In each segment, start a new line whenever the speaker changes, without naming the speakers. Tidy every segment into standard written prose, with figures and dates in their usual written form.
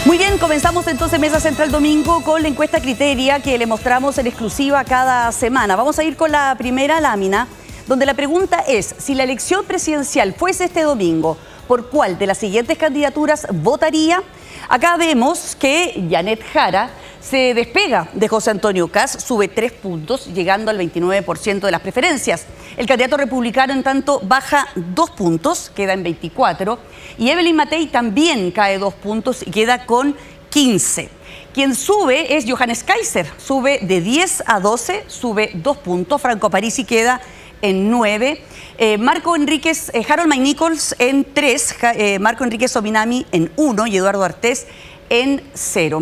Muy bien, comenzamos entonces Mesa Central Domingo con la encuesta Criteria que le mostramos en exclusiva cada semana. Vamos a ir con la primera lámina, donde la pregunta es, si la elección presidencial fuese este domingo, ¿por cuál de las siguientes candidaturas votaría? Acá vemos que Janet Jara se despega de José Antonio Kast, sube 3 puntos, llegando al 29% de las preferencias. El candidato republicano, en tanto, baja 2 puntos, queda en 24. Y Evelyn Matei también cae 2 puntos y queda con 15. Quien sube es Johannes Kaiser, sube de 10 a 12, sube 2 puntos. Franco Parisi queda en 9. Marco Enríquez, Harold McNichols en 3, Marco Enríquez Ominami en 1 y Eduardo Artés en 0.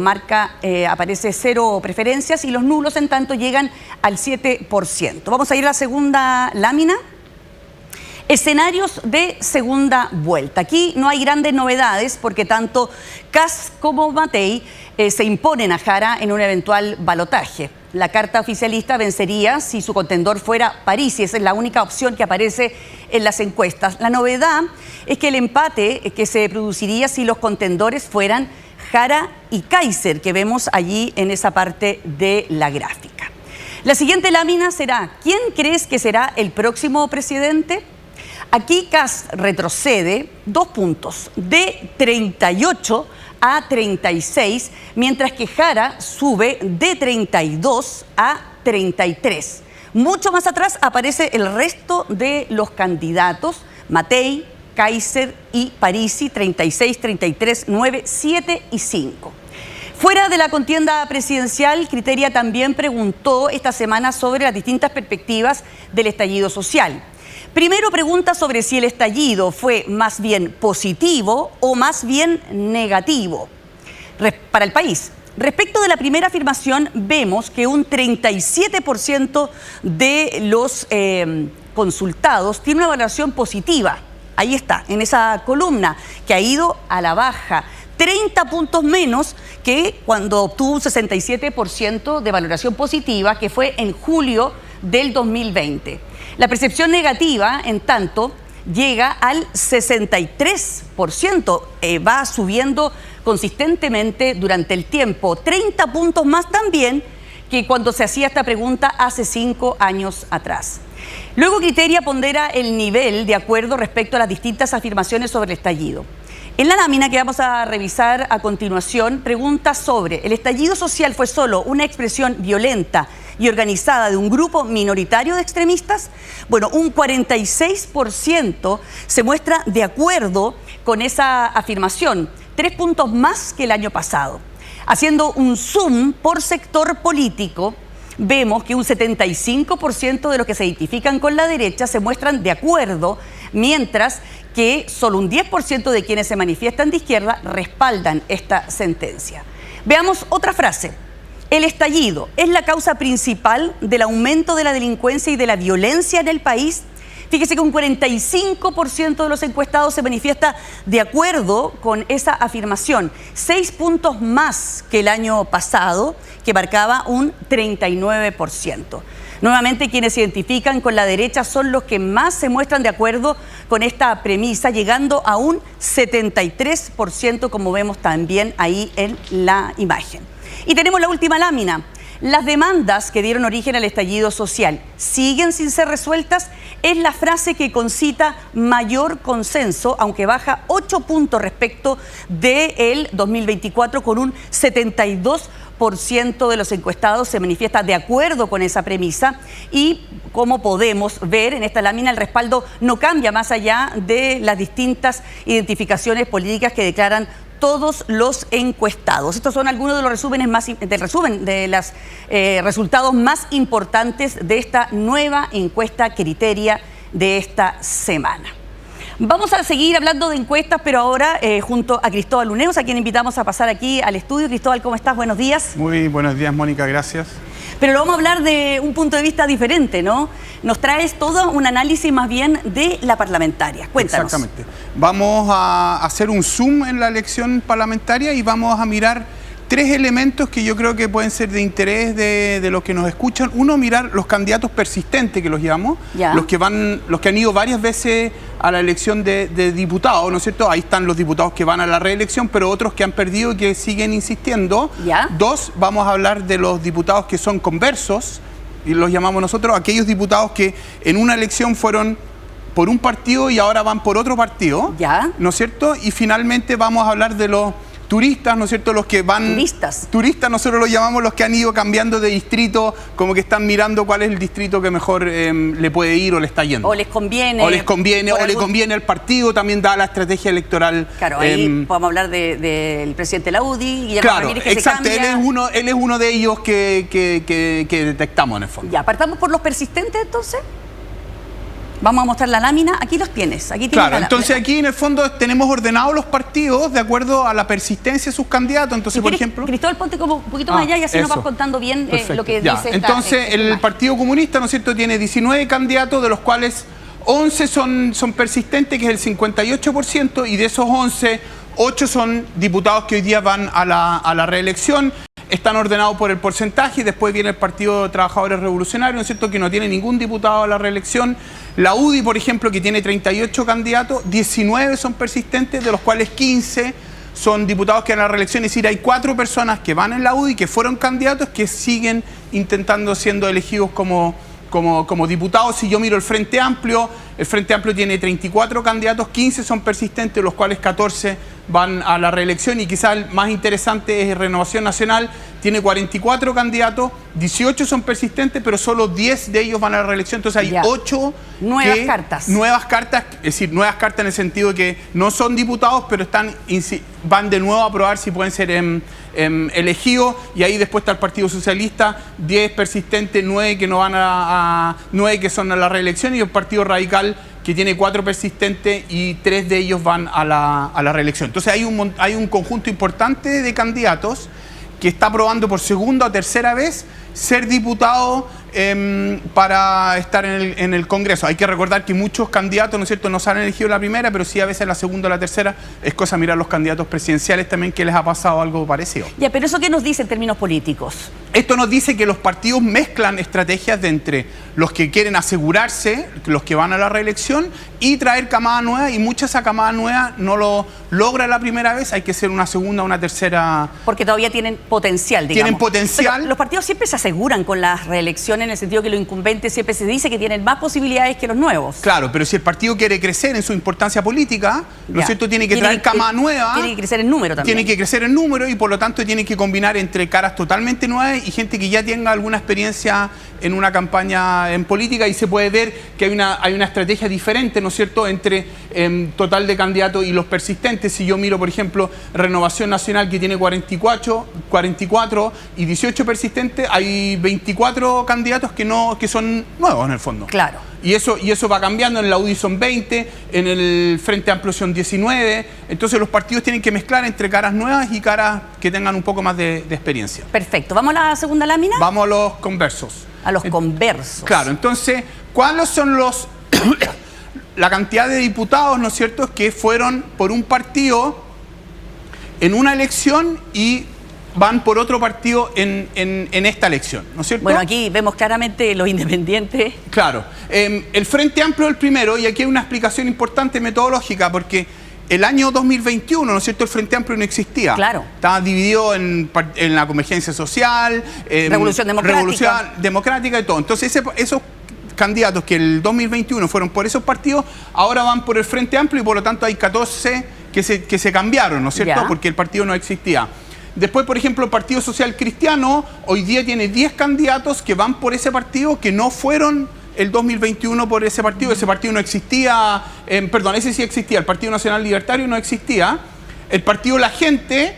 Aparece 0 preferencias y los nulos en tanto llegan al 7%. Vamos a ir a la segunda lámina. Escenarios de segunda vuelta. Aquí no hay grandes novedades porque tanto Kast como Matei se imponen a Jara en un eventual balotaje. La carta oficialista vencería si su contendor fuera Parisi. Esa es la única opción que aparece en las encuestas. La novedad es que el empate que se produciría si los contendores fueran Jara y Kaiser, que vemos allí en esa parte de la gráfica. La siguiente lámina será, ¿quién crees que será el próximo presidente? Aquí Kast retrocede 2 puntos, de 38 a 36, mientras que Jara sube de 32 a 33. Mucho más atrás aparece el resto de los candidatos, Matei, Kaiser y Parisi, 36, 33, 9, 7 y 5. Fuera de la contienda presidencial, Criteria también preguntó esta semana sobre las distintas perspectivas del estallido social. Primero pregunta sobre si el estallido fue más bien positivo o más bien negativo para el país. Respecto de la primera afirmación, vemos que un 37% de los consultados tiene una valoración positiva. Ahí está, en esa columna, que ha ido a la baja. 30 puntos menos que cuando obtuvo un 67% de valoración positiva, que fue en julio del 2020. La percepción negativa, en tanto, llega al 63%, va subiendo consistentemente durante el tiempo. 30 puntos más también que cuando se hacía esta pregunta hace 5 años atrás. Luego Criteria pondera el nivel de acuerdo respecto a las distintas afirmaciones sobre el estallido. En la lámina que vamos a revisar a continuación, pregunta sobre ¿el estallido social fue solo una expresión violenta y organizada de un grupo minoritario de extremistas? Bueno, un 46% se muestra de acuerdo con esa afirmación, 3 puntos más que el año pasado. Haciendo un zoom por sector político, vemos que un 75% de los que se identifican con la derecha se muestran de acuerdo, mientras que solo un 10% de quienes se manifiestan de izquierda respaldan esta sentencia. Veamos otra frase. El estallido es la causa principal del aumento de la delincuencia y de la violencia en el país. Fíjese que un 45% de los encuestados se manifiesta de acuerdo con esa afirmación. 6 puntos más que el año pasado, que marcaba un 39%. Nuevamente, quienes se identifican con la derecha son los que más se muestran de acuerdo con esta premisa, llegando a un 73%, como vemos también ahí en la imagen. Y tenemos la última lámina. Las demandas que dieron origen al estallido social siguen sin ser resueltas. Es la frase que concita mayor consenso, aunque baja 8 puntos respecto del 2024, con un 72% de los encuestados se manifiesta de acuerdo con esa premisa. Y como podemos ver en esta lámina, el respaldo no cambia más allá de las distintas identificaciones políticas que declaran todos los encuestados. Estos son algunos de los resúmenes de los resultados más importantes de esta nueva encuesta Criteria de esta semana. Vamos a seguir hablando de encuestas, pero ahora junto a Cristóbal Uneus, a quien invitamos a pasar aquí al estudio. Cristóbal, ¿cómo estás? Buenos días.
Muy buenos días, Mónica, gracias.
Pero lo vamos a hablar de un punto de vista diferente, ¿no? Nos traes todo un análisis más bien de la parlamentaria. Cuéntanos.
Exactamente. Vamos a hacer un zoom en la elección parlamentaria y vamos a mirar tres elementos que yo creo que pueden ser de interés de los que nos escuchan. Uno, mirar los candidatos persistentes, que los llamamos, los que han ido varias veces a la elección de diputados, ¿no es cierto? Ahí están los diputados que van a la reelección, pero otros que han perdido y que siguen insistiendo. Dos, vamos a hablar de los diputados que son conversos, y los llamamos nosotros, aquellos diputados que en una elección fueron por un partido y ahora van por otro partido, ¿no es cierto? Y finalmente vamos a hablar de los turistas, ¿no es cierto? Los que van... Turistas, nosotros los llamamos los que han ido cambiando de distrito, como que están mirando cuál es el distrito que mejor le puede ir o le está yendo.
O les conviene.
O le conviene al partido, también da la estrategia electoral.
Claro, ahí podemos hablar del presidente de la UDI, Guillermo Ramírez, que
exacto,
se cambia.
Él es uno de ellos que detectamos en el fondo.
Ya, partamos por los persistentes entonces. Vamos a mostrar la lámina. Aquí los tienes. Aquí tienes
entonces aquí en el fondo tenemos ordenados los partidos de acuerdo a la persistencia de sus candidatos. Entonces, por ejemplo...
Cristóbal, ponte como un poquito más allá y así nos vas contando bien lo que dice.
Entonces, el Partido Comunista, ¿no es cierto?, tiene 19 candidatos, de los cuales 11 son persistentes, que es el 58%, y de esos 11, 8 son diputados que hoy día van a la reelección. Están ordenados por el porcentaje, y después viene el Partido de Trabajadores Revolucionarios, ¿no es cierto?, que no tiene ningún diputado a la reelección. La UDI, por ejemplo, que tiene 38 candidatos, 19 son persistentes, de los cuales 15 son diputados que van a la reelección. Es decir, hay 4 personas que van en la UDI, que fueron candidatos, que siguen intentando siendo elegidos como diputados. Si yo miro el Frente Amplio tiene 34 candidatos, 15 son persistentes, los cuales 14 van a la reelección, y quizás el más interesante es Renovación Nacional, tiene 44 candidatos, 18 son persistentes, pero solo 10 de ellos van a la reelección. Entonces hay 8
nuevas cartas,
es decir, nuevas cartas en el sentido de que no son diputados, pero van de nuevo a probar si pueden ser elegidos. Y ahí después está el Partido Socialista, 10 persistentes, 9 que no van 9 que son a la reelección, y el Partido Radical, que tiene 4 persistentes y 3 de ellos van a la reelección. Entonces hay un conjunto importante de candidatos que está probando por segunda o tercera vez ser diputado para estar en el Congreso. Hay que recordar que muchos candidatos, ¿no es cierto?, no se han elegido la primera, pero sí a veces la segunda o la tercera. Es cosa mirar los candidatos presidenciales también, que les ha pasado algo parecido.
Ya, pero ¿eso qué nos dice en términos políticos?
Esto nos dice que los partidos mezclan estrategias de entre los que quieren asegurarse, los que van a la reelección, y traer camada nueva, y mucha esa camada nueva no lo logra la primera vez, hay que ser una segunda o una tercera.
Porque todavía tienen potencial, digamos.
Tienen potencial.
Pero los partidos siempre se aseguran con las reelecciones, en el sentido que los incumbentes siempre se dice que tienen más posibilidades que los nuevos.
Claro, pero si el partido quiere crecer en su importancia política, ¿no es cierto?, tiene que traer camada nueva.
Tiene que crecer en número también.
Tiene que crecer en número, y por lo tanto tiene que combinar entre caras totalmente nuevas y gente que ya tenga alguna experiencia en una campaña en política, y se puede ver que hay una estrategia diferente, ¿no es cierto?, entre total de candidatos y los persistentes. Si yo miro, por ejemplo, Renovación Nacional, que tiene 44 y 18 persistentes, hay 24 candidatos que son nuevos en el fondo.
Claro.
Y eso va cambiando. En la UDI son 20, en el Frente Amplio son 19. Entonces los partidos tienen que mezclar entre caras nuevas y caras que tengan un poco más de experiencia.
Perfecto. ¿Vamos a la segunda lámina?
Vamos a los conversos.
A los conversos.
Claro, entonces, ¿cuáles son la cantidad de diputados, ¿no es cierto?, que fueron por un partido en una elección y van por otro partido en esta elección, ¿no es cierto?
Bueno, aquí vemos claramente los independientes.
Claro. El Frente Amplio es el primero, y aquí hay una explicación importante metodológica, porque el año 2021, ¿no es cierto?, el Frente Amplio no existía.
Claro.
Estaba dividido en la Convergencia Social,
Revolución
Democrática y todo. Entonces esos candidatos que el 2021 fueron por esos partidos, ahora van por el Frente Amplio, y por lo tanto hay 14 que se cambiaron, ¿no es cierto?, porque el partido no existía. Después, por ejemplo, el Partido Social Cristiano hoy día tiene 10 candidatos que van por ese partido, que no fueron el 2021 por ese partido. Ese partido no existía, perdón, ese sí existía, el Partido Nacional Libertario no existía. El Partido La Gente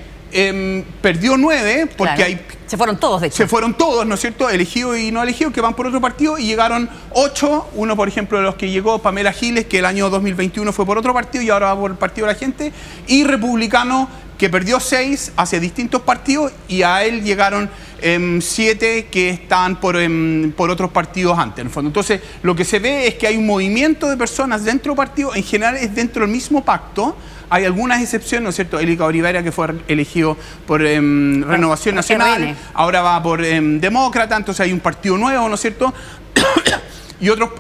perdió 9, porque
claro. Se fueron todos, de hecho.
Se fueron todos, ¿no es cierto?, elegidos y no elegidos, que van por otro partido, y llegaron 8. Uno, por ejemplo, de los que llegó, Pamela Giles, que el año 2021 fue por otro partido y ahora va por el Partido La Gente. Y Republicano, que perdió 6 hacia distintos partidos, y a él llegaron 7 que estaban por otros partidos antes, en el fondo. Entonces, lo que se ve es que hay un movimiento de personas dentro del partido, en general es dentro del mismo pacto. hay algunas excepciones, ¿no es cierto? Elica Olivera, que fue elegido por Renovación Nacional,
RN.
ahora va por Demócrata, entonces hay un partido nuevo, ¿no es cierto?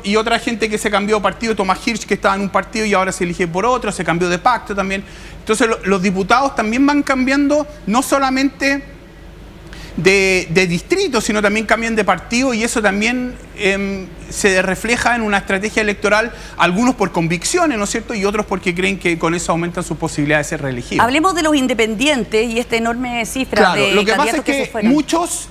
Y otra gente que se cambió de partido, Tomás Hirsch, que estaba en un partido y ahora se elige por otro, se cambió de pacto también. Entonces los diputados también van cambiando, no solamente de distrito, sino también cambian de partido, y eso también se refleja en una estrategia electoral, algunos por convicciones, ¿no es cierto?, y otros porque creen que con eso aumentan sus posibilidades de ser reelegidos.
Hablemos de los independientes y esta enorme cifra
Claro,
de
lo que pasa es
candidatos se
que
fueron.
muchos,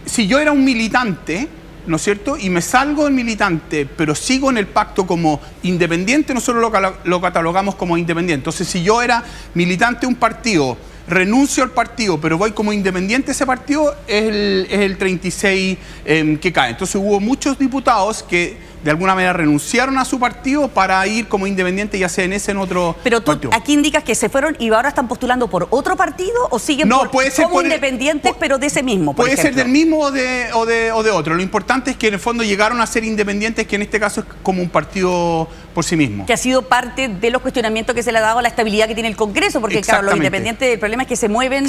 si yo era un militante, ¿no es cierto?, y me salgo del militante, pero sigo en el pacto como independiente, nosotros lo catalogamos como independiente. Entonces, si yo era militante de un partido, renuncio al partido, pero voy como independiente a ese partido, es el 36 que cae. Entonces hubo muchos diputados que de alguna manera renunciaron a su partido para ir como independiente, ya sea en ese o en otro
Pero tú
partido.
aquí indicas que se fueron y ahora están postulando por otro partido o siguen
No, puede ser
como
por
independientes, pero de ese mismo, por
Puede ser
ejemplo.
del mismo o de otro. Lo importante es que en el fondo llegaron a ser independientes, que en este caso es como un partido por sí mismo.
Que ha sido parte de los cuestionamientos que se le ha dado a la estabilidad que tiene el Congreso, porque claro, los independientes, el problema es que se mueven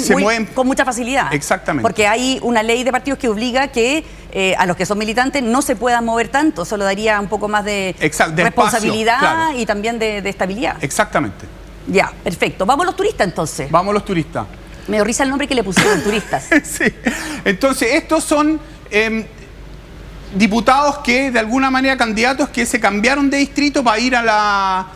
con mucha facilidad.
Exactamente.
Porque hay una ley de partidos que obliga que a los que son militantes no se puedan mover tanto, eso le daría un poco más de responsabilidad,
espacio, claro.
Y también de estabilidad.
Exactamente.
Ya, perfecto. Vamos a los turistas entonces.
Vamos a los turistas.
Me dio risa el nombre que le pusieron, turistas.
Sí. Entonces, estos son diputados que, de alguna manera, candidatos que se cambiaron de distrito para ir a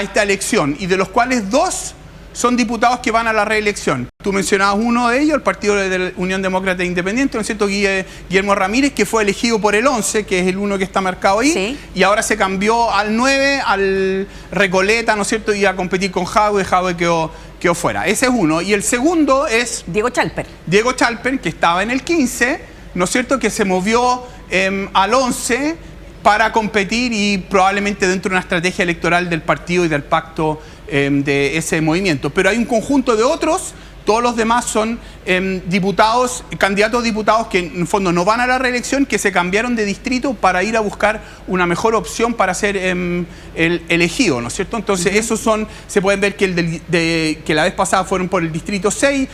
esta elección, y de los cuales dos son diputados que van a la reelección. Tú mencionabas uno de ellos, el Partido de la Unión Demócrata Independiente, ¿no es cierto?, Guillermo Ramírez, que fue elegido por el 11, que es el uno que está marcado ahí,
sí.
Y ahora se cambió al 9, al Recoleta, ¿no es cierto?, y a competir con Jadwe quedó fuera. Ese es uno. Y el segundo es
Diego Chalper.
Diego Chalper, que estaba en el 15, ¿no es cierto?, que se movió al 11 para competir y probablemente dentro de una estrategia electoral del partido y del pacto de ese movimiento. Pero hay un conjunto de otros, todos los demás son candidatos a diputados que en el fondo no van a la reelección, que se cambiaron de distrito para ir a buscar una mejor opción para ser elegido, ¿no es cierto? Entonces esos son, se pueden ver que, que la vez pasada fueron por el distrito 6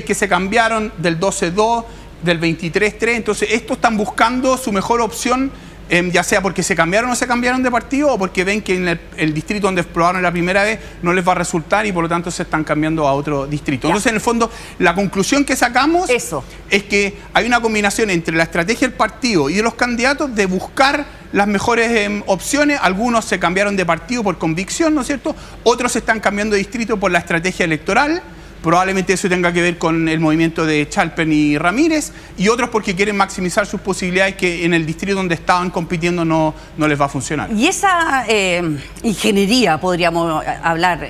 que se cambiaron, del 12-2, del 23-3, entonces estos están buscando su mejor opción, ya sea porque se cambiaron o no se cambiaron de partido, o porque ven que en el distrito donde probaron la primera vez no les va a resultar y por lo tanto se están cambiando a otro distrito. Ya. Entonces, en el fondo, la conclusión que sacamos es que hay una combinación entre la estrategia del partido y de los candidatos de buscar las mejores opciones. Algunos se cambiaron de partido por convicción, ¿no es cierto? Otros se están cambiando de distrito por la estrategia electoral. Probablemente eso tenga que ver con el movimiento de Chalper y Ramírez, y otros porque quieren maximizar sus posibilidades, que en el distrito donde estaban compitiendo no les va a funcionar.
Y esa ingeniería, podríamos hablar,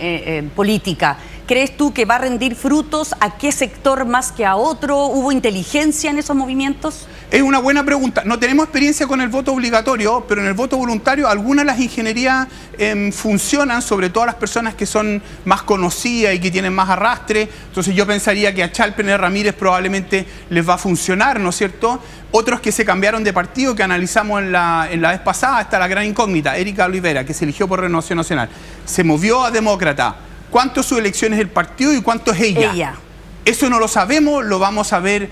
política, ¿crees tú que va a rendir frutos? ¿A qué sector más que a otro? ¿Hubo inteligencia en esos movimientos?
Es una buena pregunta. No tenemos experiencia con el voto obligatorio, pero en el voto voluntario algunas de las ingenierías funcionan, sobre todo a las personas que son más conocidas y que tienen más arrastre. Entonces yo pensaría que a Chalper y Ramírez probablemente les va a funcionar, ¿no es cierto? Otros que se cambiaron de partido, que analizamos en la vez pasada, está la gran incógnita. Erika Olivera, que se eligió por Renovación Nacional, se movió a Demócrata. ¿Cuánto es su elección es el partido y cuánto es ella? Eso no lo sabemos, lo vamos a ver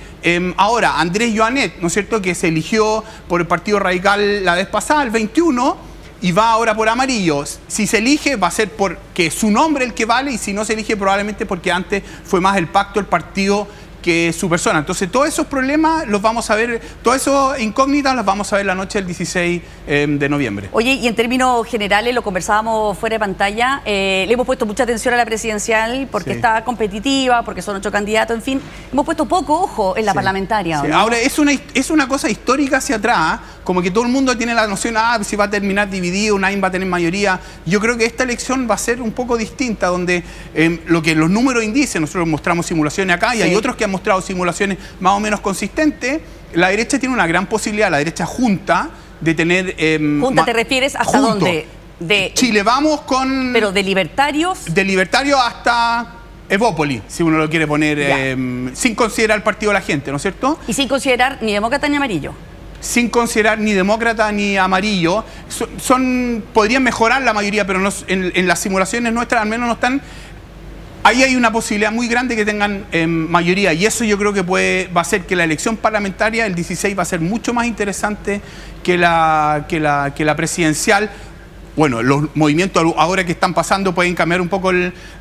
ahora. Andrés Joanet, ¿no es cierto?, que se eligió por el Partido Radical la vez pasada, el 21, y va ahora por amarillo. Si se elige, va a ser porque su nombre el que vale, y si no se elige, probablemente porque antes fue más el pacto, el partido, que su persona. Entonces, todos esos problemas los vamos a ver, todas esas incógnitas las vamos a ver la noche del 16 de noviembre.
Oye, y en términos generales, lo conversábamos fuera de pantalla, le hemos puesto mucha atención a la presidencial porque está competitiva, porque son 8 candidatos, en fin, hemos puesto poco ojo en la parlamentaria.
Sí.
¿No?
Ahora, es una cosa histórica hacia atrás, como que todo el mundo tiene la noción, si va a terminar dividido, nadie va a tener mayoría. Yo creo que esta elección va a ser un poco distinta, donde lo que los números indicen, nosotros mostramos simulaciones acá y hay otros que han mostrado simulaciones más o menos consistentes. La derecha tiene una gran posibilidad, la derecha junta, de tener...
¿Junta te refieres hasta dónde? De
Chile Vamos con...
¿Pero de libertarios?
De libertarios hasta Evópoli, si uno lo quiere poner, sin considerar el partido de la gente, ¿no es cierto?
Y sin considerar ni demócrata ni amarillo.
sin considerar ni demócrata ni amarillo, podrían mejorar la mayoría, pero en las simulaciones nuestras al menos no están. Ahí hay una posibilidad muy grande que tengan mayoría, y eso yo creo que va a hacer que la elección parlamentaria el 16 va a ser mucho más interesante que la presidencial. Bueno, los movimientos ahora que están pasando pueden cambiar un poco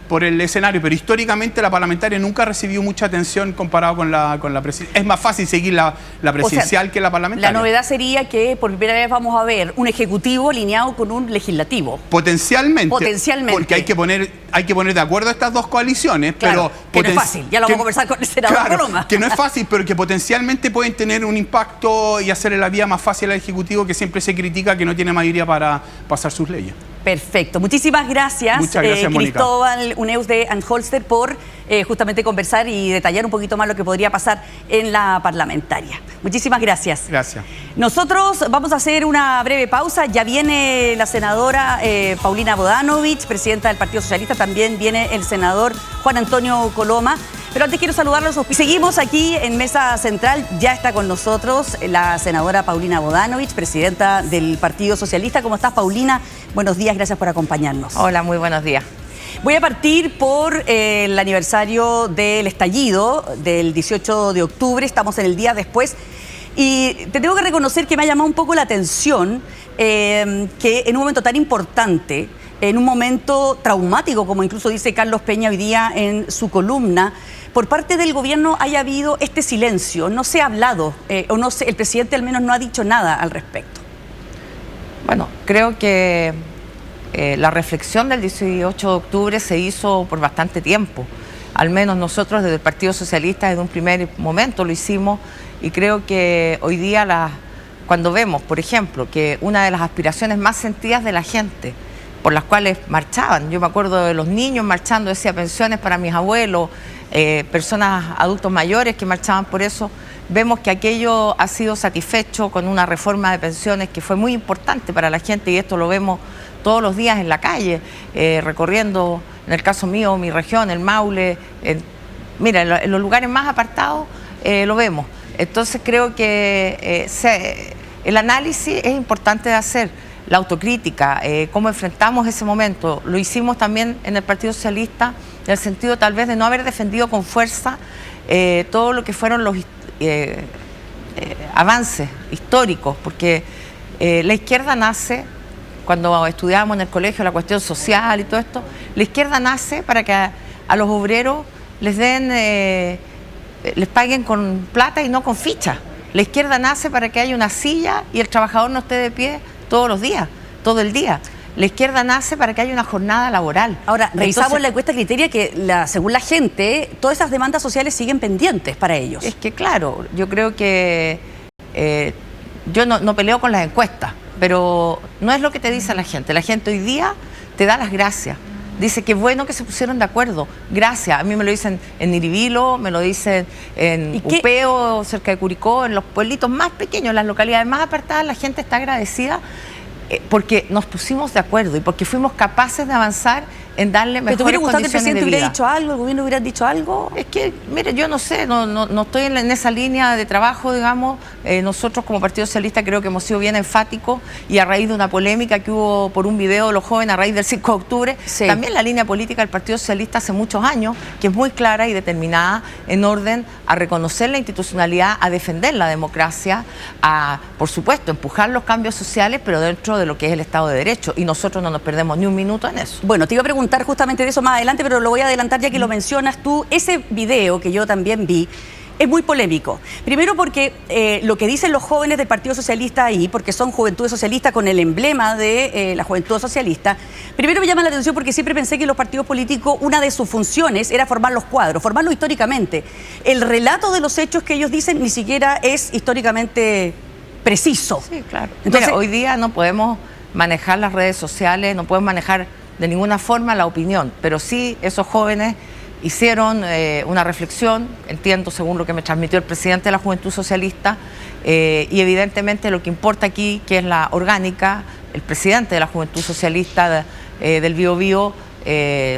por el escenario, pero históricamente la parlamentaria nunca ha recibido mucha atención comparado con la presidencial. Es más fácil seguir la presidencial que la parlamentaria.
La novedad sería que por primera vez vamos a ver un ejecutivo alineado con un legislativo.
Potencialmente. Porque hay que poner de acuerdo a estas dos coaliciones,
claro, pero que no es fácil. Ya lo vamos a conversar con el senador Coloma.
Que no es fácil, pero que potencialmente pueden tener un impacto y hacerle la vida más fácil al Ejecutivo, que siempre se critica que no tiene mayoría para pasar sus leyes.
Perfecto. Muchísimas gracias, Cristóbal Uneus de Anholster, por justamente conversar y detallar un poquito más lo que podría pasar en la parlamentaria. Muchísimas gracias.
Gracias.
Nosotros vamos a hacer una breve pausa. Ya viene la senadora Paulina Bodanovich, presidenta del Partido Socialista. También viene el senador Juan Antonio Coloma. Pero antes quiero saludarlos. Seguimos aquí en Mesa Central. Ya está con nosotros la senadora Paulina Bodanovich, presidenta del Partido Socialista. ¿Cómo estás, Paulina? Buenos días, gracias por acompañarnos.
Hola, muy buenos días.
Voy a partir por el aniversario del estallido del 18 de octubre. Estamos en el día después. Y te tengo que reconocer que me ha llamado un poco la atención que en un momento tan importante, en un momento traumático, como incluso dice Carlos Peña hoy día en su columna, por parte del gobierno haya habido este silencio. No se ha hablado, o no sé, el presidente al menos no ha dicho nada al respecto.
Bueno, creo que la reflexión del 18 de octubre se hizo por bastante tiempo. Al menos nosotros desde el Partido Socialista desde un primer momento lo hicimos, y creo que hoy día cuando vemos, por ejemplo, que una de las aspiraciones más sentidas de la gente, por las cuales marchaban, yo me acuerdo de los niños marchando, decía pensiones para mis abuelos, personas adultos mayores que marchaban por eso, vemos que aquello ha sido satisfecho con una reforma de pensiones que fue muy importante para la gente, y esto lo vemos todos los días en la calle, recorriendo, en el caso mío, mi región, el Maule, mira, en los lugares más apartados lo vemos. Entonces creo que el análisis es importante de hacer, la autocrítica, cómo enfrentamos ese momento. Lo hicimos también en el Partido Socialista, en el sentido tal vez de no haber defendido con fuerza todo lo que fueron los avances históricos, porque la izquierda nace, cuando estudiábamos en el colegio la cuestión social y todo esto, la izquierda nace para que a los obreros les paguen con plata y no con ficha. La izquierda nace para que haya una silla y el trabajador no esté de pie todos los días, todo el día. La izquierda nace para que haya una jornada laboral.
Ahora, revisamos la encuesta Criteria que según la gente, todas esas demandas sociales siguen pendientes para ellos.
Es que claro, yo creo que yo no peleo con las encuestas, pero no es lo que te dice la gente. La gente hoy día te da las gracias. Dice que bueno que se pusieron de acuerdo. Gracias. A mí me lo dicen en Niribilo, me lo dicen en Upeo, cerca de Curicó, en los pueblitos más pequeños, en las localidades más apartadas. La gente está agradecida porque nos pusimos de acuerdo y porque fuimos capaces de avanzar en darle mejores condiciones de vida. ¿Te hubiera gustado que el presidente
hubiera dicho algo, el gobierno hubiera dicho algo?
Es que, mire, yo no sé, no estoy en esa línea de trabajo, digamos. Nosotros como Partido Socialista creo que hemos sido bien enfáticos, y a raíz de una polémica que hubo por un video de los jóvenes a raíz del 5 de octubre, sí. También la línea política del Partido Socialista hace muchos años, que es muy clara y determinada en orden a reconocer la institucionalidad, a defender la democracia, a, por supuesto, empujar los cambios sociales, pero dentro de lo que es el Estado de Derecho, y nosotros no nos perdemos ni un minuto en eso.
Bueno, te iba a preguntar justamente de eso más adelante, pero lo voy a adelantar ya que lo mencionas tú. Ese video que yo también vi es muy polémico. Primero porque lo que dicen los jóvenes del Partido Socialista ahí, porque son Juventud Socialista con el emblema de la Juventud Socialista, primero me llama la atención porque siempre pensé que los partidos políticos, una de sus funciones era formar los cuadros, formarlos históricamente. El relato de los hechos que ellos dicen ni siquiera es históricamente preciso.
Sí, claro. Entonces, mira, hoy día no podemos manejar las redes sociales, no podemos manejar de ninguna forma la opinión, pero sí esos jóvenes hicieron una reflexión, entiendo, según lo que me transmitió el presidente de la Juventud Socialista, y evidentemente lo que importa aquí, que es la orgánica, el presidente de la Juventud Socialista del Biobío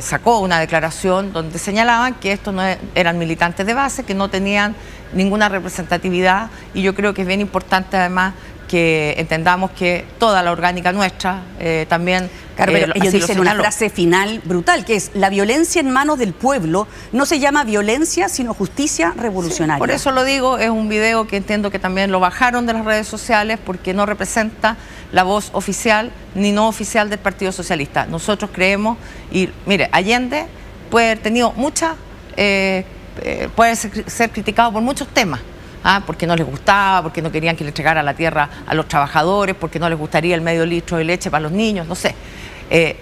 sacó una declaración donde señalaban que estos no eran militantes de base, que no tenían ninguna representatividad, y yo creo que es bien importante además que entendamos que toda la orgánica nuestra también...
Claro, pero ellos dicen una frase final brutal, que es: la violencia en manos del pueblo no se llama violencia, sino justicia revolucionaria.
Sí, por eso lo digo, es un video que entiendo que también lo bajaron de las redes sociales porque no representa la voz oficial ni no oficial del Partido Socialista. Nosotros creemos, y mire, Allende puede haber tenido puede ser criticado por muchos temas. Porque no les gustaba, porque no querían que le entregara la tierra a los trabajadores, porque no les gustaría el medio litro de leche para los niños, no sé.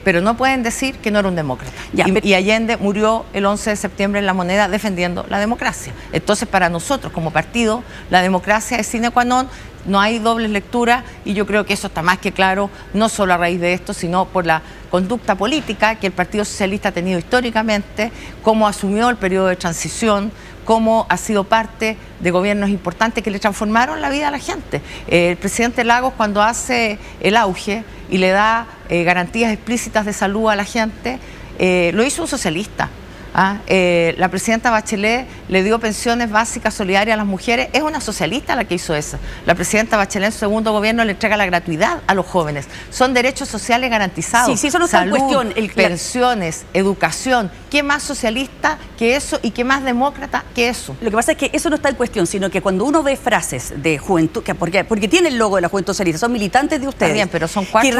Pero no pueden decir que no era un demócrata. Y Allende murió el 11 de septiembre en La Moneda defendiendo la democracia. Entonces, para nosotros como partido, la democracia es sine qua non, no hay dobles lecturas, y yo creo que eso está más que claro, no solo a raíz de esto, sino por la conducta política que el Partido Socialista ha tenido históricamente, cómo asumió el periodo de transición, cómo ha sido parte de gobiernos importantes que le transformaron la vida a la gente. El presidente Lagos, cuando hace el auge y le da garantías explícitas de salud a la gente, lo hizo un socialista. La presidenta Bachelet le dio pensiones básicas solidarias a las mujeres, es una socialista la que hizo eso. La presidenta Bachelet en su segundo gobierno le entrega la gratuidad a los jóvenes. Son derechos sociales garantizados.
Sí, eso no está en cuestión.
Pensiones, educación. ¿Qué más socialista que eso y qué más demócrata que eso?
Lo que pasa es que eso no está en cuestión, sino que cuando uno ve frases de juventud, porque tiene el logo de la Juventud Socialista, son militantes de ustedes.
Bien, pero son cuatro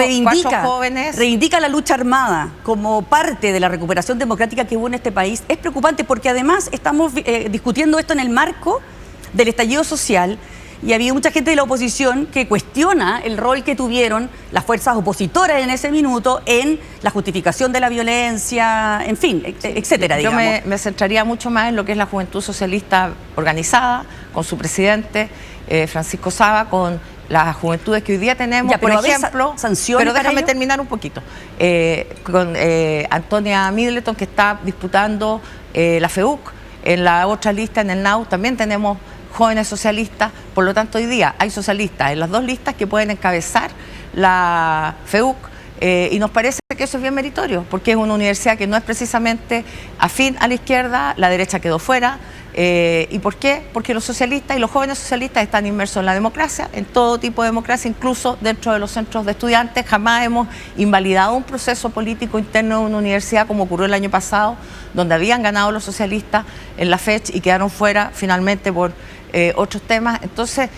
jóvenes.
Reivindica la lucha armada como parte de la recuperación democrática que hubo en este país. Es preocupante porque además estamos discutiendo esto en el marco del estallido social, y ha habido mucha gente de la oposición que cuestiona el rol que tuvieron las fuerzas opositoras en ese minuto en la justificación de la violencia, en fin, etcétera.
Yo me centraría mucho más en lo que es la Juventud Socialista organizada, con su presidente Francisco Saba, con las juventudes que hoy día tenemos, por ejemplo, pero déjame terminar un poquito, con Antonia Middleton, que está disputando la FEUC. En la otra lista, en el NAU, también tenemos jóvenes socialistas. Por lo tanto, hoy día hay socialistas en las dos listas que pueden encabezar la FEUC, y nos parece que eso es bien meritorio, porque es una universidad que no es precisamente afín a la izquierda, la derecha quedó fuera. ¿Y por qué? Porque los socialistas y los jóvenes socialistas están inmersos en la democracia, en todo tipo de democracia, incluso dentro de los centros de estudiantes. Jamás hemos invalidado un proceso político interno de una universidad, como ocurrió el año pasado, donde habían ganado los socialistas en la fecha y quedaron fuera finalmente por otros temas. Entonces,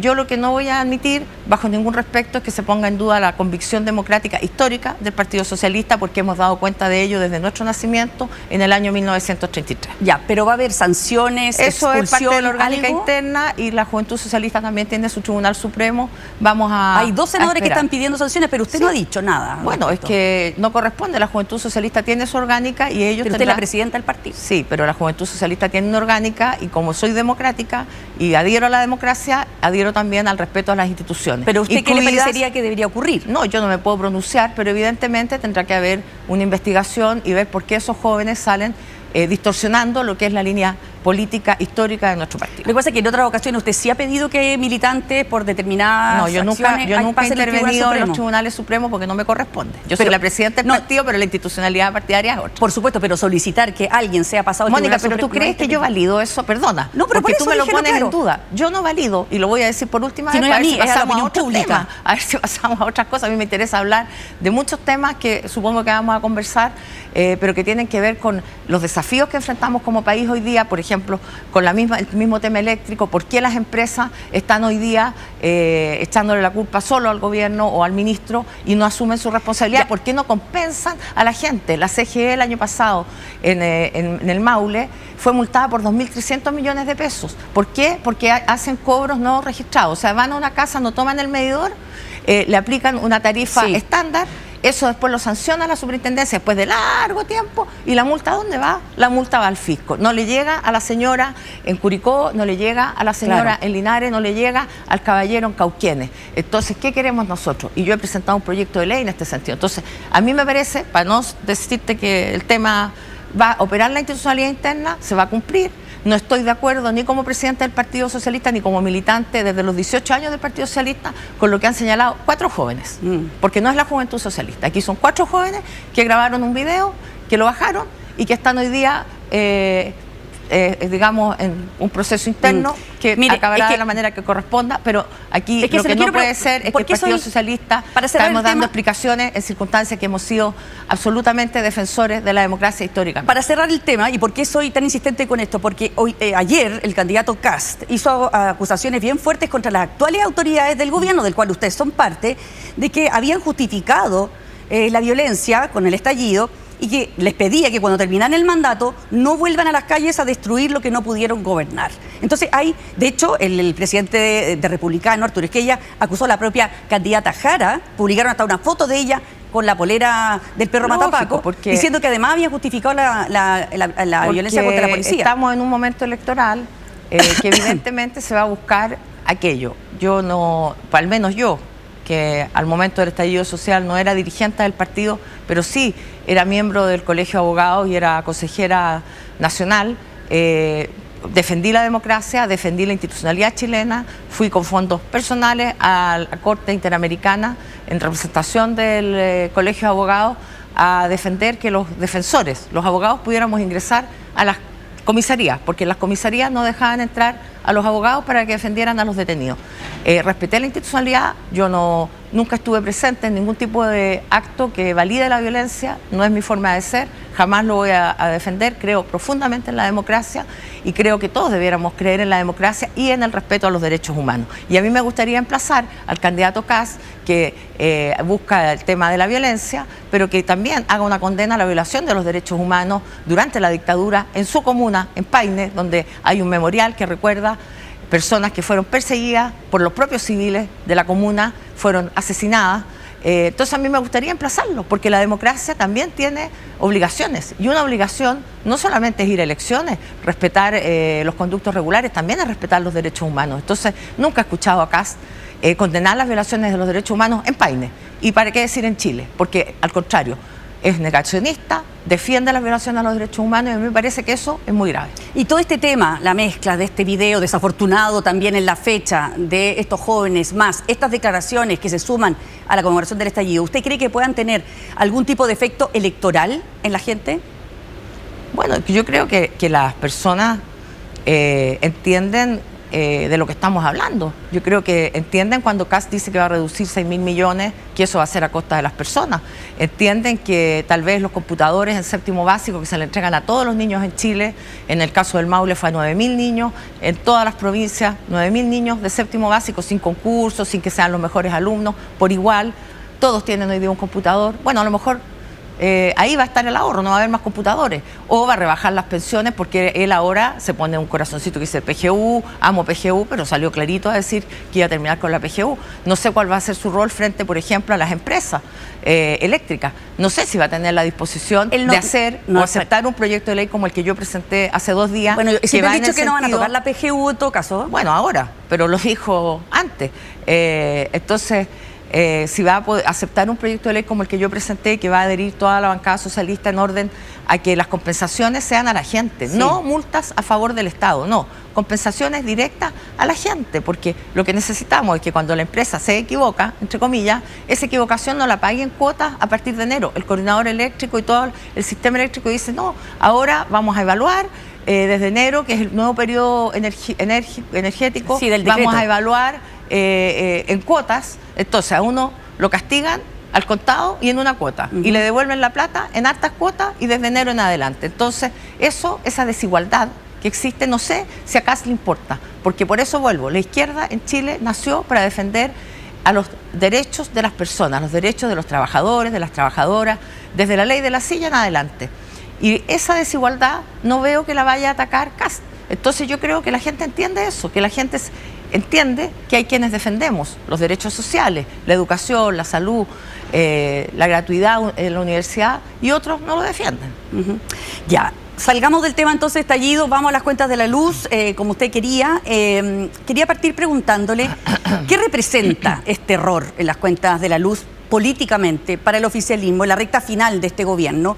yo lo que no voy a admitir, bajo ningún respecto, es que se ponga en duda la convicción democrática histórica del Partido Socialista, porque hemos dado cuenta de ello desde nuestro nacimiento en el año 1933.
Ya, pero va a haber sanciones,
eso
expulsión,
es parte de la orgánica
¿algo?
interna, y la Juventud Socialista también tiene su Tribunal Supremo.
Hay dos senadores que están pidiendo sanciones, pero usted no ha dicho nada.
Bueno, es que no corresponde. La Juventud Socialista tiene su orgánica y ellos...
Pero usted es la presidenta del partido.
Sí, pero la Juventud Socialista tiene una orgánica, y como soy democrática y adhiero a la democracia, adhiero también al respeto a las instituciones.
¿Pero usted qué le parecería que debería ocurrir?
No, yo no me puedo pronunciar, pero evidentemente tendrá que haber una investigación y ver por qué esos jóvenes salen distorsionando lo que es la línea política histórica de nuestro partido.
Lo que pasa es que en otras ocasiones usted sí ha pedido que militantes por determinadas
No, yo nunca he intervenido en los tribunales supremos porque no me corresponde. Yo soy la presidenta del partido, pero la institucionalidad partidaria es otra.
Por supuesto, pero solicitar que alguien sea pasado al
Mónica, pero ¿tú crees que yo valido eso? Perdona,
no, pero
porque tú me lo pones en duda. Yo no valido, y lo voy a decir por última vez,
para ver si pasamos a otro tema.
A ver si pasamos a otras cosas. A mí me interesa hablar de muchos temas que supongo que vamos a conversar, pero que tienen que ver con los desafíos que enfrentamos como país hoy día, por ejemplo, con el mismo tema eléctrico. ¿Por qué las empresas están hoy día echándole la culpa solo al gobierno o al ministro y no asumen su responsabilidad? ¿Por qué no compensan a la gente? La CGE el año pasado en el Maule fue multada por 2.300 millones de pesos. ¿Por qué? Porque hacen cobros no registrados. O sea, van a una casa, no toman el medidor, le aplican una tarifa estándar. Eso después lo sanciona la superintendencia después de largo tiempo. ¿Y la multa dónde va? La multa va al fisco. No le llega a la señora en Curicó, no le llega a la señora en Linares, no le llega al caballero en Cauquenes. Entonces, ¿qué queremos nosotros? Y yo he presentado un proyecto de ley en este sentido. Entonces, a mí me parece, para no decirte que el tema va a operar la institucionalidad interna, se va a cumplir. no estoy de acuerdo ni como presidente del Partido Socialista ni como militante desde los 18 años del Partido Socialista con lo que han señalado 4 jóvenes, porque no es la Juventud Socialista. Aquí son 4 jóvenes que grabaron un video, que lo bajaron y que están hoy día digamos, en un proceso interno que acabará de la manera que corresponda, pero aquí lo que no puede ser es que el Partido Socialista estamos dando explicaciones en circunstancias que hemos sido absolutamente defensores de la democracia histórica.
Para cerrar el tema, ¿y por qué soy tan insistente con esto? Porque ayer el candidato Kast hizo acusaciones bien fuertes contra las actuales autoridades del gobierno, del cual ustedes son parte, de que habían justificado la violencia con el estallido, y que les pedía que cuando terminaran el mandato no vuelvan a las calles a destruir lo que no pudieron gobernar. Entonces de hecho, el presidente de Republicano, Arturo Esquella, acusó a la propia candidata Jara, publicaron hasta una foto de ella con la polera del perro matapaco, diciendo que además había justificado la violencia contra la policía.
Estamos en un momento electoral que evidentemente se va a buscar aquello. Yo no, al menos yo, que al momento del estallido social no era dirigente del partido, pero sí era miembro del Colegio de Abogados y era consejera nacional, defendí la democracia, defendí la institucionalidad chilena, fui con fondos personales a la Corte Interamericana en representación del Colegio de Abogados a defender que los defensores, los abogados, pudiéramos ingresar a las comisarías, porque las comisarías no dejaban entrar a los abogados para que defendieran a los detenidos. Respeté la institucionalidad, yo nunca estuve presente en ningún tipo de acto que valide la violencia, no es mi forma de ser, jamás lo voy a defender, creo profundamente en la democracia y creo que todos debiéramos creer en la democracia y en el respeto a los derechos humanos. Y a mí me gustaría emplazar al candidato Kast, que busca el tema de la violencia, pero que también haga una condena a la violación de los derechos humanos durante la dictadura en su comuna, en Paine, donde hay un memorial que recuerda personas que fueron perseguidas por los propios civiles de la comuna, fueron asesinadas. Entonces a mí me gustaría emplazarlo, porque la democracia también tiene obligaciones, y una obligación no solamente es ir a elecciones, respetar los conductos regulares, también es respetar los derechos humanos. Entonces nunca he escuchado a Kast condenar las violaciones de los derechos humanos en Paine, y para qué decir en Chile, porque al contrario, es negacionista, defiende las violaciones a los derechos humanos, y a mí me parece que eso es muy grave.
Y todo este tema, la mezcla de este video desafortunado también en la fecha de estos jóvenes, más estas declaraciones que se suman a la conmemoración del estallido, ¿usted cree que puedan tener algún tipo de efecto electoral en la gente?
Bueno, yo creo que las personas entienden de lo que estamos hablando. Yo creo que entienden cuando Kast dice que va a reducir 6.000 millones, que eso va a ser a costa de las personas. Entienden que tal vez los computadores en séptimo básico que se le entregan a todos los niños en Chile, en el caso del Maule fue a 9.000 niños, en todas las provincias, 9.000 niños de séptimo básico sin concursos, sin que sean los mejores alumnos, por igual, todos tienen hoy día un computador. Bueno, a lo mejor ahí va a estar el ahorro, no va a haber más computadores, o va a rebajar las pensiones, porque él ahora se pone un corazoncito que dice PGU, amo PGU, pero salió clarito a decir que iba a terminar con la PGU. No sé cuál va a ser su rol frente, por ejemplo, a las empresas eléctricas. No sé si va a tener la disposición de hacer o aceptar un proyecto de ley como el que yo presenté hace 2 días.
Bueno, si me han dicho que no van a tocar la PGU en todo caso.
Bueno, ahora, pero lo dijo antes. Entonces, si va a poder aceptar un proyecto de ley como el que yo presenté, que va a adherir toda la bancada socialista en orden a que las compensaciones sean a la gente, no multas a favor del Estado, no, compensaciones directas a la gente, porque lo que necesitamos es que cuando la empresa se equivoca, entre comillas, esa equivocación no la pague en cuotas a partir de enero. El coordinador eléctrico y todo el sistema eléctrico dice, no, ahora vamos a evaluar desde enero, que es el nuevo periodo energético, vamos a evaluar en cuotas. Entonces a uno lo castigan al contado y en una cuota, y le devuelven la plata en hartas cuotas y desde enero en adelante. Entonces esa desigualdad que existe, no sé si a Kast le importa, porque por eso vuelvo, la izquierda en Chile nació para defender a los derechos de las personas, los derechos de los trabajadores, de las trabajadoras, desde la ley de la silla en adelante. Y esa desigualdad no veo que la vaya a atacar Kast. Entonces yo creo que la gente entiende eso, que la gente entiende que hay quienes defendemos los derechos sociales, la educación, la salud, la gratuidad en la universidad, y otros no lo defienden.
Ya, salgamos del tema entonces estallido, vamos a las cuentas de la luz, como usted quería. Quería partir preguntándole, ¿qué representa este error en las cuentas de la luz políticamente para el oficialismo en la recta final de este gobierno?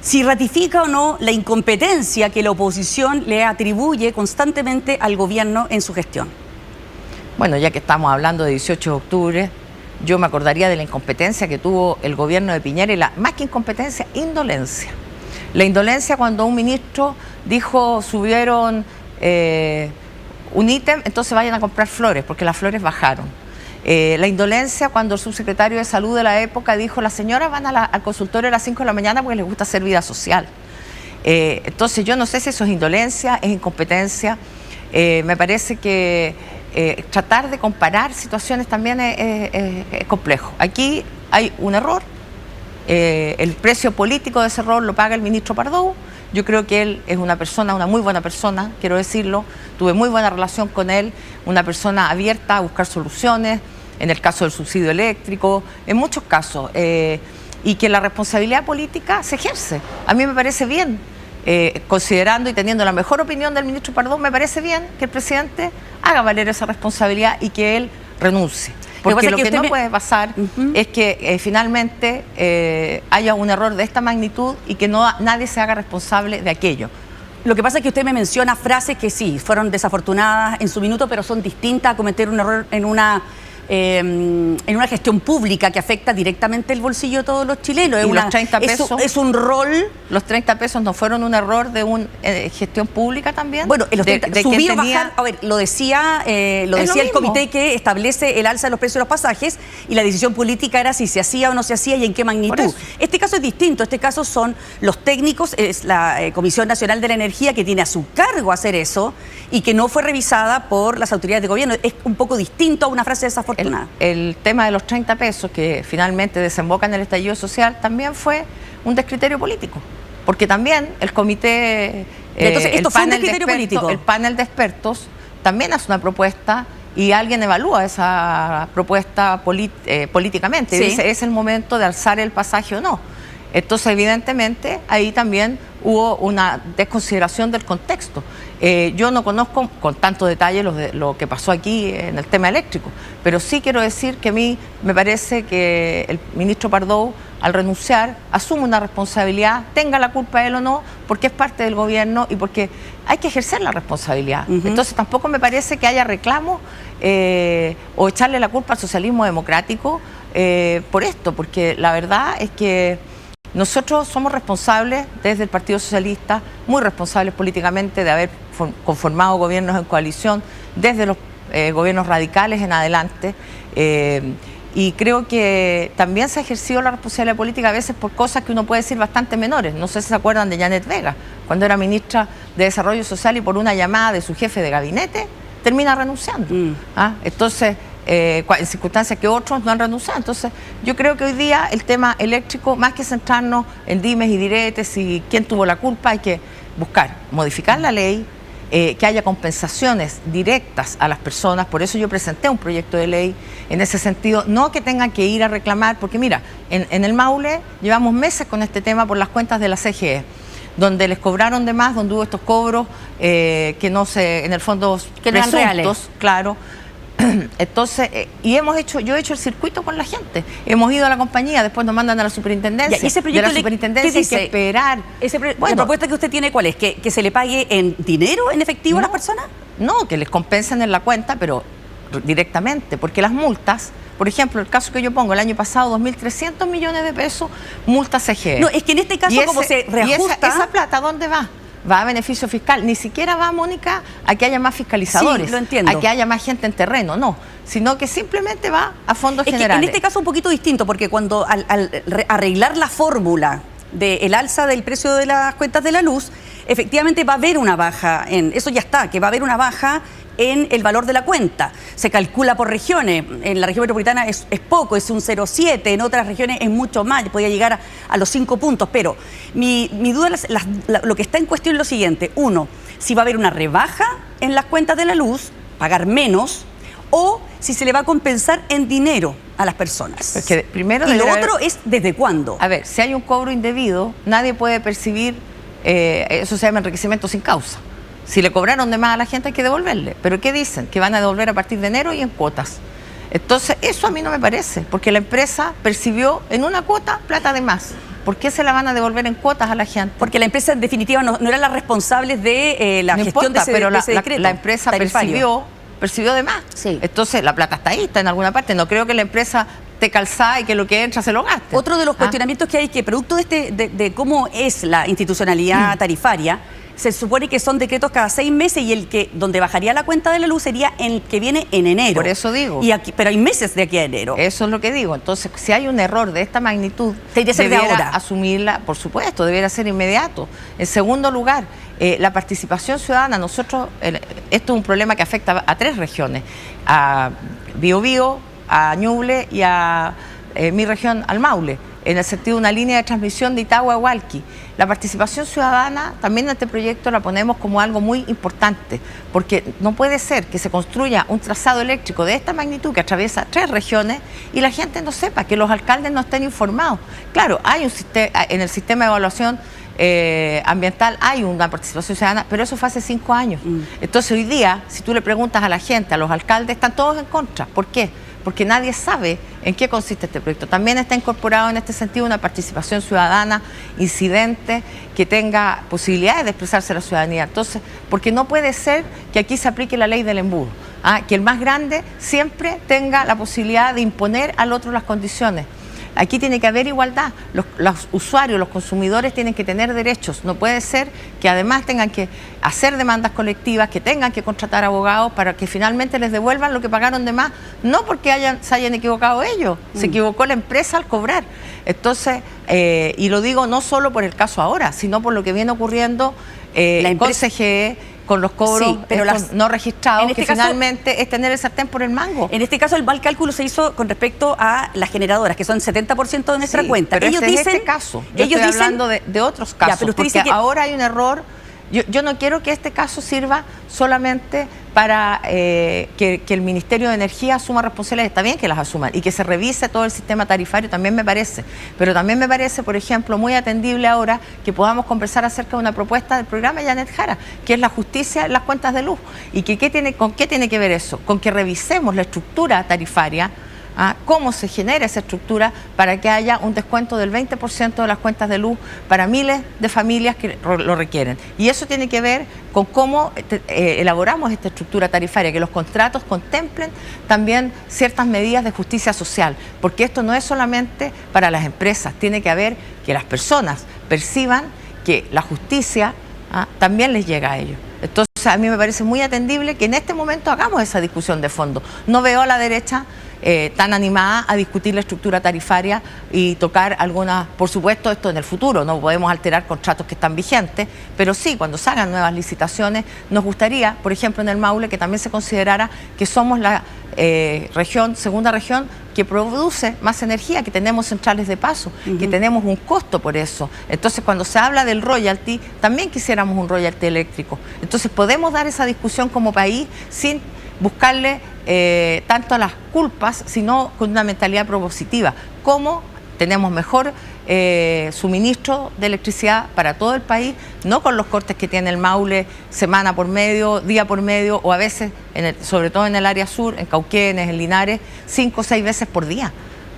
si ratifica o no la incompetencia que la oposición le atribuye constantemente al gobierno en su gestión.
Bueno, ya que estamos hablando de 18 de octubre, yo me acordaría de la incompetencia que tuvo el gobierno de Piñera y más que incompetencia, indolencia. La indolencia cuando un ministro dijo, subieron un ítem, entonces vayan a comprar flores, porque las flores bajaron. La indolencia cuando el subsecretario de Salud de la época dijo, las señoras van al consultorio a las 5 de la mañana porque les gusta hacer vida social. Entonces yo no sé si eso es indolencia, es incompetencia. Me parece que tratar de comparar situaciones también es complejo. Aquí hay un error, el precio político de ese error lo paga el ministro Pardow. Yo creo que él es una persona, una muy buena persona, quiero decirlo, tuve muy buena relación con él, una persona abierta a buscar soluciones, en el caso del subsidio eléctrico, en muchos casos, y que la responsabilidad política se ejerce. A mí me parece bien, considerando y teniendo la mejor opinión del ministro Pardow, me parece bien que el presidente haga valer esa responsabilidad y que él renuncie. Porque lo que no puede pasar es que finalmente haya un error de esta magnitud y que nadie se haga responsable de aquello.
Lo que pasa es que usted me menciona frases que sí, fueron desafortunadas en su minuto, pero son distintas a cometer un error en una gestión pública que afecta directamente el bolsillo de todos los chilenos.
Y los 30 pesos,
es un rol...
¿Los 30 pesos no fueron un error de una gestión pública también?
Bueno, los 30, subir o bajar, a ver, lo decía el comité que establece el alza de los precios de los pasajes, y la decisión política era si se hacía o no se hacía y en qué magnitud. Este caso es distinto, este caso son los técnicos, es la Comisión Nacional de la Energía que tiene a su cargo hacer eso y que no fue revisada por las autoridades de gobierno. Es un poco distinto a una frase desafortunada.
El tema de los 30 pesos que finalmente desemboca en el estallido social también fue un descriterio político, porque también el comité,
entonces, ¿esto fue un descriterio político?
El panel de expertos también hace una propuesta y alguien evalúa esa propuesta políticamente y dice, ¿es el momento de alzar el pasaje o no? Entonces, evidentemente, ahí también hubo una desconsideración del contexto. Yo no conozco con tanto detalle lo que pasó aquí en el tema eléctrico, pero sí quiero decir que a mí me parece que el ministro Pardow, al renunciar, asume una responsabilidad, tenga la culpa él o no, porque es parte del gobierno y porque hay que ejercer la responsabilidad. Entonces tampoco me parece que haya reclamo o echarle la culpa al socialismo democrático por esto, porque la verdad es que nosotros somos responsables desde el Partido Socialista, muy responsables políticamente de haber conformado gobiernos en coalición desde los gobiernos radicales en adelante, y creo que también se ha ejercido la responsabilidad política a veces por cosas que uno puede decir bastante menores. No sé si se acuerdan de Janet Vega, cuando era ministra de Desarrollo Social y por una llamada de su jefe de gabinete termina renunciando. Entonces, en circunstancias que otros no han renunciado. Entonces, yo creo que hoy día el tema eléctrico, más que centrarnos en dimes y diretes y quién tuvo la culpa, hay que buscar modificar la ley, que haya compensaciones directas a las personas. Por eso yo presenté un proyecto de ley en ese sentido, no que tengan que ir a reclamar, porque mira, en el Maule llevamos meses con este tema por las cuentas de la CGE, donde les cobraron de más, donde hubo estos cobros que no se, en el fondo,
que no eran reales.
Claro. Entonces, yo he hecho el circuito con la gente, hemos ido a la compañía, después nos mandan a la superintendencia,
¿y ese proyecto
de la superintendencia hay que esperar?
¿La propuesta que usted tiene cuál es? ¿Que se le pague en dinero, en efectivo a las personas?
No, que les compensen en la cuenta, pero directamente, porque las multas, por ejemplo, el caso que yo pongo, el año pasado, 2.300 millones de pesos, multas CGE.
No, es que en este caso, como se reajusta...
¿Y esa plata dónde va? Va a beneficio fiscal, ni siquiera va, Mónica, a que haya más fiscalizadores,
sí, lo entiendo,
a que haya más gente en terreno, no, sino que simplemente va a fondos generales.
En este caso un poquito distinto, porque cuando al arreglar la fórmula del alza del precio de las cuentas de la luz, efectivamente va a haber una baja, eso ya está, que va a haber una baja en el valor de la cuenta. Se calcula por regiones, en la región metropolitana es poco, es un 0,7, en otras regiones es mucho más, podía llegar a los 5 puntos, pero mi duda, lo que está en cuestión es lo siguiente: uno, si va a haber una rebaja en las cuentas de la luz, pagar menos, o si se le va a compensar en dinero a las personas.
Porque primero
y lo otro es ¿desde cuándo?
A ver, si hay un cobro indebido, nadie puede percibir, eso se llama enriquecimiento sin causa. Si le cobraron de más a la gente hay que devolverle. ¿Pero qué dicen? Que van a devolver a partir de enero y en cuotas. Entonces, eso a mí no me parece, porque la empresa percibió en una cuota plata de más. ¿Por qué se la van a devolver en cuotas a la gente?
Porque la empresa en definitiva no eran las responsables de la
No
gestión
importa,
de
pero
ese decreto.
la empresa percibió de más.
Sí.
Entonces la plata está ahí, está en alguna parte. No creo que la empresa te calzada y que lo que entra se lo gaste.
Otro de los cuestionamientos que hay, que producto de cómo es la institucionalidad tarifaria, se supone que son decretos cada 6 meses y donde bajaría la cuenta de la luz sería el que viene en enero.
Por eso digo.
Pero hay meses de aquí a enero.
Eso es lo que digo. Entonces, si hay un error de esta magnitud,
debiera
asumirla, por supuesto, debiera ser inmediato. En segundo lugar, la participación ciudadana. Nosotros, esto es un problema que afecta a 3 regiones, a Biobío, a Ñuble y a mi región, al Maule, en el sentido de una línea de transmisión de Itagua a Hualqui. La participación ciudadana también en este proyecto la ponemos como algo muy importante, porque no puede ser que se construya un trazado eléctrico de esta magnitud que atraviesa 3 regiones y la gente no sepa, que los alcaldes no estén informados. Claro, hay un sistema, en el sistema de evaluación ambiental hay una participación ciudadana, pero eso fue hace 5 años. Entonces hoy día, si tú le preguntas a la gente, a los alcaldes, están todos en contra. ¿Por qué? Porque nadie sabe en qué consiste este proyecto. También está incorporado en este sentido una participación ciudadana incidente que tenga posibilidades de expresarse a la ciudadanía. Entonces, porque no puede ser que aquí se aplique la ley del embudo, que el más grande siempre tenga la posibilidad de imponer al otro las condiciones. Aquí tiene que haber igualdad, los usuarios, los consumidores tienen que tener derechos, no puede ser que además tengan que hacer demandas colectivas, que tengan que contratar abogados para que finalmente les devuelvan lo que pagaron de más, no porque se hayan equivocado ellos, se equivocó la empresa al cobrar. Entonces, y lo digo no solo por el caso ahora, sino por lo que viene ocurriendo con CGE, con los cobros no registrados, que finalmente es tener el sartén por el mango.
En este caso el mal cálculo se hizo con respecto a las generadoras, que son 70% de nuestra cuenta.
Pero ellos dicen, este caso, yo estoy hablando de otros casos, porque ahora hay un error. Yo no quiero que este caso sirva solamente para que el Ministerio de Energía asuma responsabilidades. Está bien que las asuman y que se revise todo el sistema tarifario, también me parece. Pero también me parece, por ejemplo, muy atendible ahora que podamos conversar acerca de una propuesta del programa Janet Jara, que es la justicia en las cuentas de luz. ¿Y con qué tiene que ver eso? Con que revisemos la estructura tarifaria, cómo se genera esa estructura para que haya un descuento del 20% de las cuentas de luz para miles de familias que lo requieren. Y eso tiene que ver con cómo elaboramos esta estructura tarifaria, que los contratos contemplen también ciertas medidas de justicia social, porque esto no es solamente para las empresas, tiene que haber que las personas perciban que la justicia también les llega a ellos. Entonces a mí me parece muy atendible que en este momento hagamos esa discusión de fondo. No veo a la derecha tan animada a discutir la estructura tarifaria y tocar algunas, por supuesto esto en el futuro, no podemos alterar contratos que están vigentes, pero sí, cuando salgan nuevas licitaciones, nos gustaría, por ejemplo en el Maule, que también se considerara que somos la segunda región que produce más energía, que tenemos centrales de paso, que tenemos un costo por eso. Entonces cuando se habla del royalty, también quisiéramos un royalty eléctrico. Entonces podemos dar esa discusión como país sin buscarle tanto a las culpas, sino con una mentalidad propositiva. ¿Cómo tenemos mejor suministro de electricidad para todo el país? No con los cortes que tiene el Maule semana por medio, día por medio, o a veces, sobre todo en el área sur, en Cauquenes, en Linares, 5 o 6 veces por día.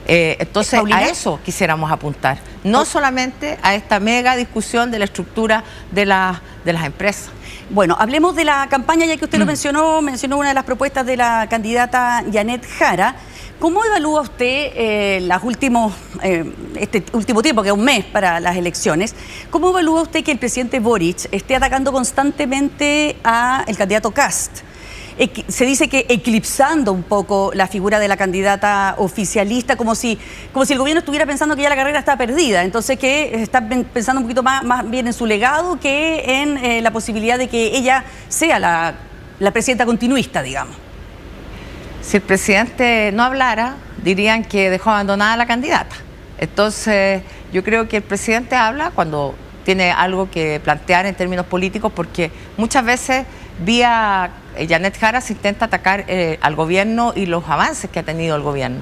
Entonces, Paulina, a eso quisiéramos apuntar, no solamente a esta mega discusión de la estructura de las empresas.
Bueno, hablemos de la campaña, ya que usted lo mencionó una de las propuestas de la candidata Janet Jara. ¿Cómo evalúa usted este último tiempo, que es un mes para las elecciones? ¿Cómo evalúa usted que el presidente Boric esté atacando constantemente al candidato Kast? Se dice que eclipsando un poco la figura de la candidata oficialista, como si el gobierno estuviera pensando que ya la carrera está perdida, entonces que está pensando un poquito más bien en su legado que en la posibilidad de que ella sea la presidenta continuista, digamos.
Si el presidente no hablara, dirían que dejó abandonada a la candidata. Entonces, yo creo que el presidente habla cuando tiene algo que plantear en términos políticos, porque muchas veces vía Janet Jara se intenta atacar al gobierno y los avances que ha tenido el gobierno.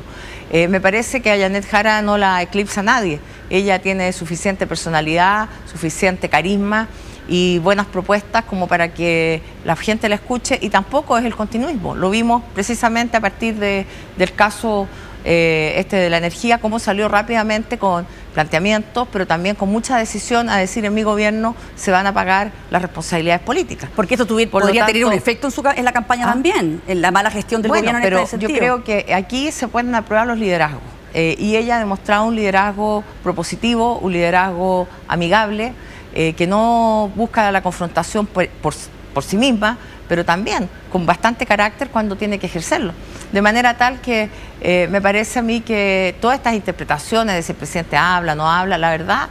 Me parece que a Janet Jara no la eclipsa nadie. Ella tiene suficiente personalidad, suficiente carisma y buenas propuestas como para que la gente la escuche, y tampoco es el continuismo. Lo vimos precisamente a partir del caso de la energía, cómo salió rápidamente con planteamientos, pero también con mucha decisión a decir en mi gobierno se van a pagar las responsabilidades políticas.
Porque esto podría tener un efecto en la campaña también, en la mala gestión del gobierno en este sentido.
Yo creo que aquí se pueden aprobar los liderazgos y ella ha demostrado un liderazgo propositivo, un liderazgo amigable, que no busca la confrontación por sí misma, pero también con bastante carácter cuando tiene que ejercerlo. De manera tal que me parece a mí que todas estas interpretaciones de si el presidente habla, no habla, la verdad,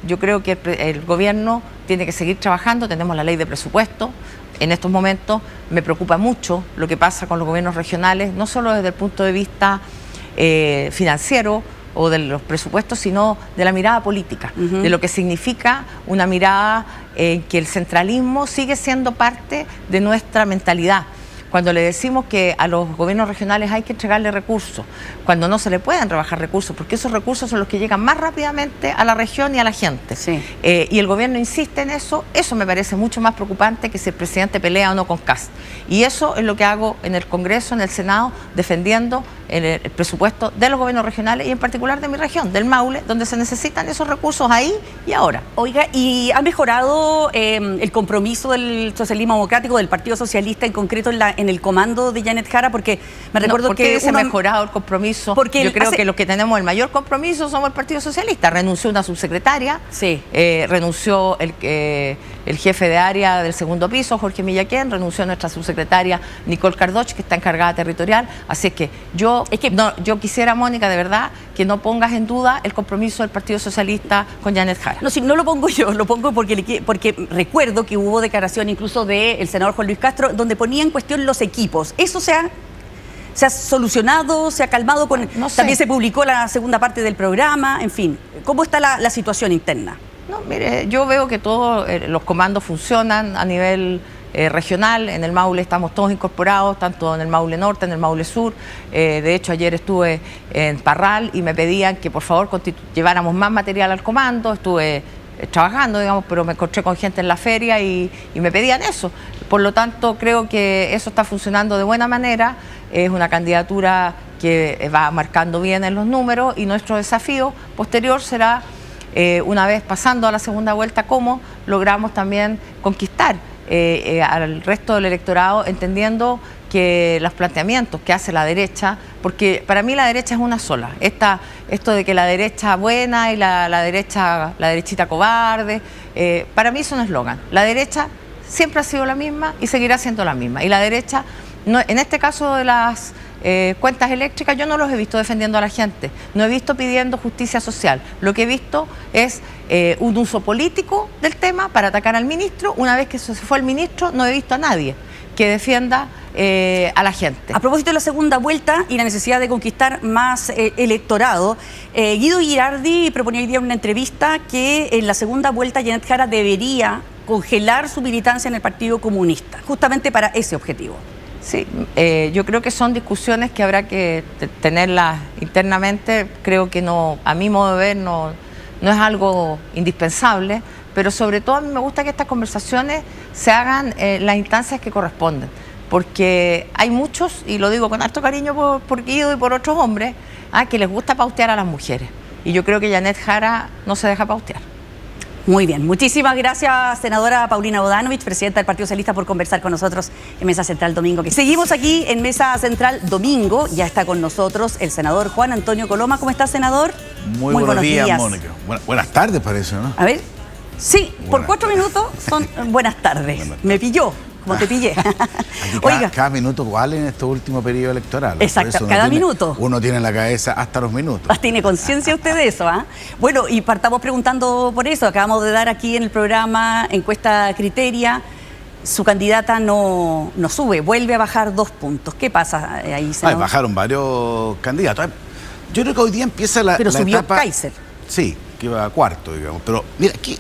yo creo que el gobierno tiene que seguir trabajando. Tenemos la ley de presupuesto. En estos momentos me preocupa mucho lo que pasa con los gobiernos regionales, no solo desde el punto de vista financiero o de los presupuestos, sino de la mirada política, de lo que significa una mirada en que el centralismo sigue siendo parte de nuestra mentalidad. Cuando le decimos que a los gobiernos regionales hay que entregarle recursos, cuando no se le pueden rebajar recursos, porque esos recursos son los que llegan más rápidamente a la región y a la gente.
Sí.
Y el gobierno insiste en eso me parece mucho más preocupante que si el presidente pelea o no con Kast. Y eso es lo que hago en el Congreso, en el Senado, defendiendo el presupuesto de los gobiernos regionales y en particular de mi región, del Maule, donde se necesitan esos recursos ahí y ahora.
Oiga, ¿y ha mejorado el compromiso del socialismo democrático, del Partido Socialista en concreto en el comando de Janet Jara? Porque me recuerdo que
se ha mejorado el compromiso. Porque yo creo que los que tenemos el mayor compromiso somos el Partido Socialista. Renunció una subsecretaria,
sí.
Renunció el jefe de área del segundo piso, Jorge Millaquén, renunció nuestra subsecretaria Nicole Cardoch, que está encargada territorial. Así es que yo quisiera, Mónica, de verdad, que no pongas en duda el compromiso del Partido Socialista con Janet Jara.
No, si no lo pongo yo, lo pongo porque recuerdo que hubo declaración incluso del senador Juan Luis Castro, donde ponía en cuestión los equipos. ¿Eso se ha solucionado, se ha calmado? No sé. También se publicó la segunda parte del programa, en fin. ¿Cómo está la situación interna?
No, mire, yo veo que todos los comandos funcionan a nivel regional. En el Maule estamos todos incorporados, tanto en el Maule Norte, en el Maule Sur. De hecho, ayer estuve en Parral y me pedían que por favor lleváramos más material al comando. Estuve trabajando, digamos, pero me encontré con gente en la feria y me pedían eso. Por lo tanto, creo que eso está funcionando de buena manera. Es una candidatura que va marcando bien en los números y nuestro desafío posterior será, una vez pasando a la segunda vuelta, cómo logramos también conquistar al resto del electorado, entendiendo que los planteamientos que hace la derecha, porque para mí la derecha es una sola, esto de que la derecha buena y la derechita cobarde, para mí es un eslogan. La derecha siempre ha sido la misma y seguirá siendo la misma, y la derecha, en este caso de las cuentas eléctricas, yo no los he visto defendiendo a la gente, no he visto pidiendo justicia social. Lo que he visto es un uso político del tema para atacar al ministro. Una vez que se fue el ministro, no he visto a nadie que defienda a la gente.
A propósito de la segunda vuelta y la necesidad de conquistar más electorado, Guido Girardi proponía hoy día en una entrevista que en la segunda vuelta Janet Jara debería congelar su militancia en el Partido Comunista, justamente para ese objetivo.
Sí, yo creo que son discusiones que habrá que tenerlas internamente. Creo que no, a mi modo de ver, no es algo indispensable, pero sobre todo a mí me gusta que estas conversaciones se hagan en las instancias que corresponden, porque hay muchos, y lo digo con harto cariño por Guido y por otros hombres, que les gusta pautear a las mujeres, y yo creo que Janet Jara no se deja pautear.
Muy bien, muchísimas gracias, senadora Paulina Bodanovich, presidenta del Partido Socialista, por conversar con nosotros en Mesa Central Domingo. Seguimos aquí en Mesa Central Domingo, ya está con nosotros el senador Juan Antonio Coloma. ¿Cómo está, senador?
Muy buenos días, Mónica. Buenas tardes, parece, ¿no?
A ver, sí, por 4 minutos son buenas tardes. Me pilló, como te pillé.
Oiga, cada minuto vale en este último periodo electoral.
Exacto, cada minuto.
Uno tiene en la cabeza hasta los minutos.
¿Tiene conciencia usted de eso? Bueno, y partamos preguntando por eso. Acabamos de dar aquí en el programa encuesta Criteria. Su candidata no sube, vuelve a bajar 2 puntos. ¿Qué pasa ahí, senador?
Bajaron varios candidatos. Yo creo que hoy día empieza la
Pero subió
etapa...
Kaiser.
Sí, que iba a cuarto, digamos. Pero mira, aquí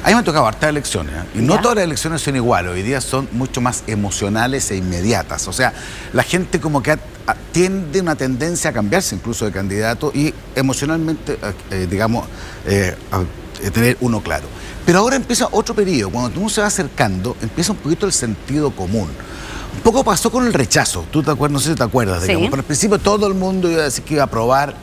a mí me han tocado hartas elecciones, y no todas las elecciones son iguales. Hoy día son mucho más emocionales e inmediatas. O sea, la gente como que tiende una tendencia a cambiarse incluso de candidato y emocionalmente, digamos, tener uno claro. Pero ahora empieza otro periodo. Cuando uno se va acercando, empieza un poquito el sentido común. Un poco pasó con el rechazo. Tú te acuerdas, no sé si te acuerdas, digamos.
Sí.
Pero al principio todo el mundo iba a decir que iba a aprobar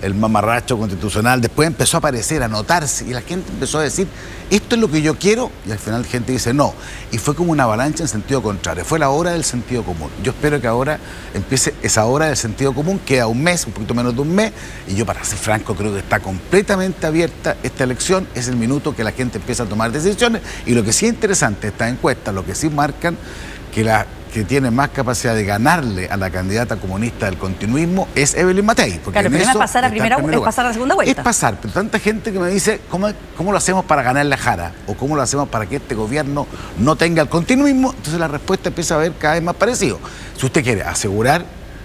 el mamarracho constitucional. Después empezó a aparecer, a notarse, y la gente empezó a decir, esto es lo que yo quiero, y al final la gente dice no. Y fue como una avalancha en sentido contrario. Fue la hora del sentido común. Yo espero que ahora empiece esa hora del sentido común. Queda un mes, un poquito menos de un mes, y yo, para ser franco, creo que está completamente abierta esta elección. Es el minuto que la gente empieza a tomar decisiones, y lo que sí es interesante, estas encuestas, lo que sí marcan que tiene más capacidad de ganarle a la candidata comunista del continuismo es Evelyn Matei. Porque
claro, pero no es pasar a la segunda vuelta.
Es pasar, pero tanta gente que me dice, ¿cómo lo hacemos para ganarle a Jara? ¿O cómo lo hacemos para que este gobierno no tenga el continuismo? Entonces la respuesta empieza a ver cada vez más parecido. Si usted quiere asegurar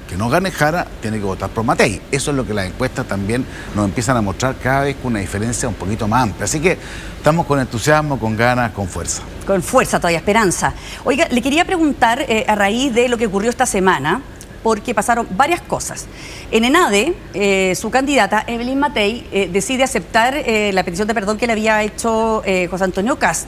que no gane Jara, tiene que votar por Matei. Eso es lo que las encuestas también nos empiezan a mostrar cada vez con una diferencia un poquito más amplia. Así que estamos con entusiasmo, con ganas, con fuerza.
Con fuerza, todavía esperanza. Oiga, le quería preguntar a raíz de lo que ocurrió esta semana, porque pasaron varias cosas. En ENADE, su candidata, Evelyn Matei, decide aceptar la petición de perdón que le había hecho José Antonio Kast.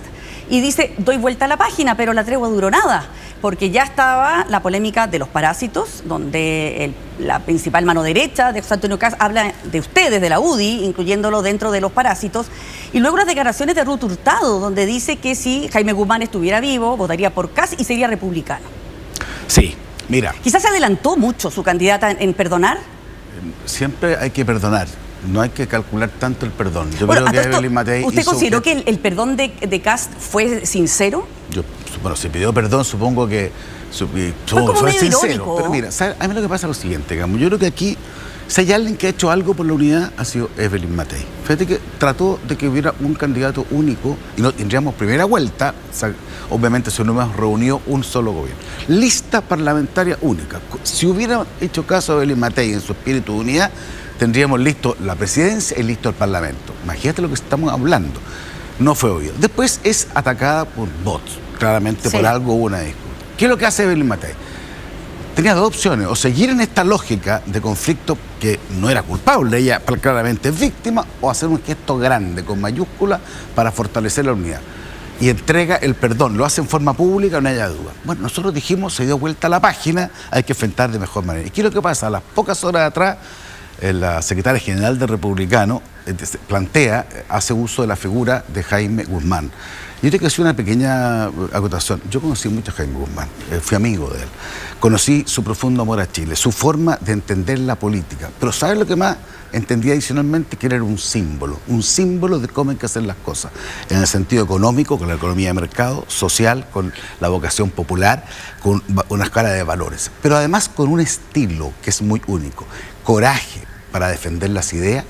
Y dice, doy vuelta a la página, pero la tregua duró nada, porque ya estaba la polémica de los parásitos, donde la principal mano derecha de José Antonio Kast habla de ustedes, de la UDI, incluyéndolo dentro de los parásitos, y luego las declaraciones de Ruth Hurtado, donde dice que si Jaime Guzmán estuviera vivo, votaría por Kast y sería republicano.
Sí, mira.
Quizás se adelantó mucho su candidata en perdonar.
Siempre hay que perdonar. No hay que calcular tanto el perdón. Yo
bueno,
creo que Evelyn Matei
¿usted consideró que el perdón de Kast fue sincero?
Bueno, si pidió perdón, supongo que
fue
sincero.
irónico.
Pero mira, a mí lo que pasa es lo siguiente, digamos. Yo creo que aquí, si hay alguien que ha hecho algo por la unidad, ha sido Evelyn Matei. Fíjate que trató de que hubiera un candidato único y no tendríamos primera vuelta. O sea, obviamente se nos hemos reunido un solo gobierno. Lista parlamentaria única. Si hubiera hecho caso a Evelyn Matei en su espíritu de unidad, tendríamos listo la presidencia y listo el Parlamento. Imagínate lo que estamos hablando. No fue obvio. Después es atacada por bots. Claramente, sí. Por algo hubo una disputa. ¿Qué es lo que hace Evelyn Matei? Tenía dos opciones: o seguir en esta lógica de conflicto que no era culpable, ella claramente es víctima, o hacer un gesto grande, con mayúscula, para fortalecer la unidad. Y entrega el perdón, lo hace en forma pública, no haya duda. Bueno, nosotros dijimos, se dio vuelta a la página, hay que enfrentar de mejor manera. ¿Y qué es lo que pasa? A las pocas horas atrás, la secretaria general de Republicano hace uso de la figura de Jaime Guzmán. Yo te quiero hacer una pequeña acotación. Yo conocí mucho a Jaime Guzmán, fui amigo de él. Conocí su profundo amor a Chile, su forma de entender la política. Pero ¿sabes lo que más entendí adicionalmente? Que él era un símbolo de cómo hay que hacer las cosas. En el sentido económico, con la economía de mercado, social, con la vocación popular, con una escala de valores. Pero además con un estilo que es muy único. Coraje para defender las ideas,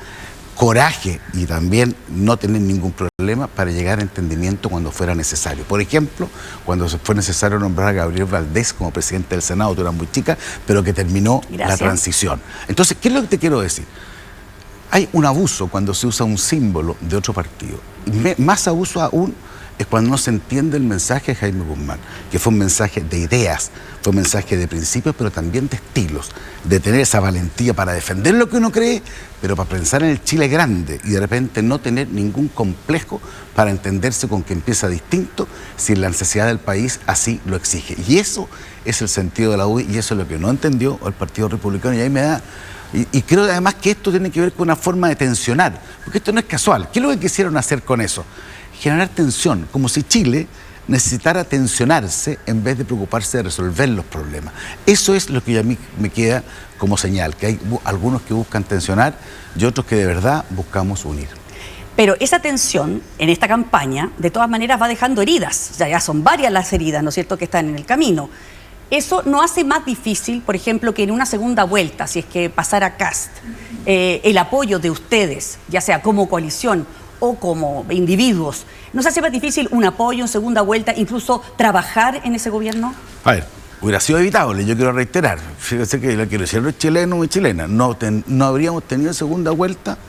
coraje y también no tener ningún problema para llegar a entendimiento cuando fuera necesario. Por ejemplo, cuando fue necesario nombrar a Gabriel Valdés como presidente del Senado, tú eras muy chica, pero que terminó la transición. Entonces, ¿qué es lo que te quiero decir? Hay un abuso cuando se usa un símbolo de otro partido. Y más abuso aún es cuando no se entiende el mensaje de Jaime Guzmán, que fue un mensaje de ideas, fue un mensaje de principios, pero también de estilos, de tener esa valentía para defender lo que uno cree, pero para pensar en el Chile grande y de repente no tener ningún complejo para entenderse con que empieza distinto si la necesidad del país así lo exige. Y eso es el sentido de la UDI y eso es lo que no entendió el Partido Republicano, y ahí me da... Y creo además que esto tiene que ver con una forma de tensionar, porque esto no es casual. ¿Qué es lo que quisieron hacer con eso? Generar tensión, como si Chile necesitara tensionarse en vez de preocuparse de resolver los problemas. Eso es lo que a mí me queda como señal, que hay algunos que buscan tensionar y otros que de verdad buscamos unir.
Pero esa tensión en esta campaña, de todas maneras, va dejando heridas. Ya son varias las heridas, ¿no es cierto?, que están en el camino. ¿Eso no hace más difícil, por ejemplo, que en una segunda vuelta, si es que pasara Kast, el apoyo de ustedes, ya sea como coalición o como individuos, ¿no se hace más difícil un apoyo en segunda vuelta, incluso trabajar en ese gobierno?
A ver, hubiera sido evitable, yo quiero reiterar. Fíjense que lo que hicieron los chilenos y chilenas, no habríamos tenido segunda vuelta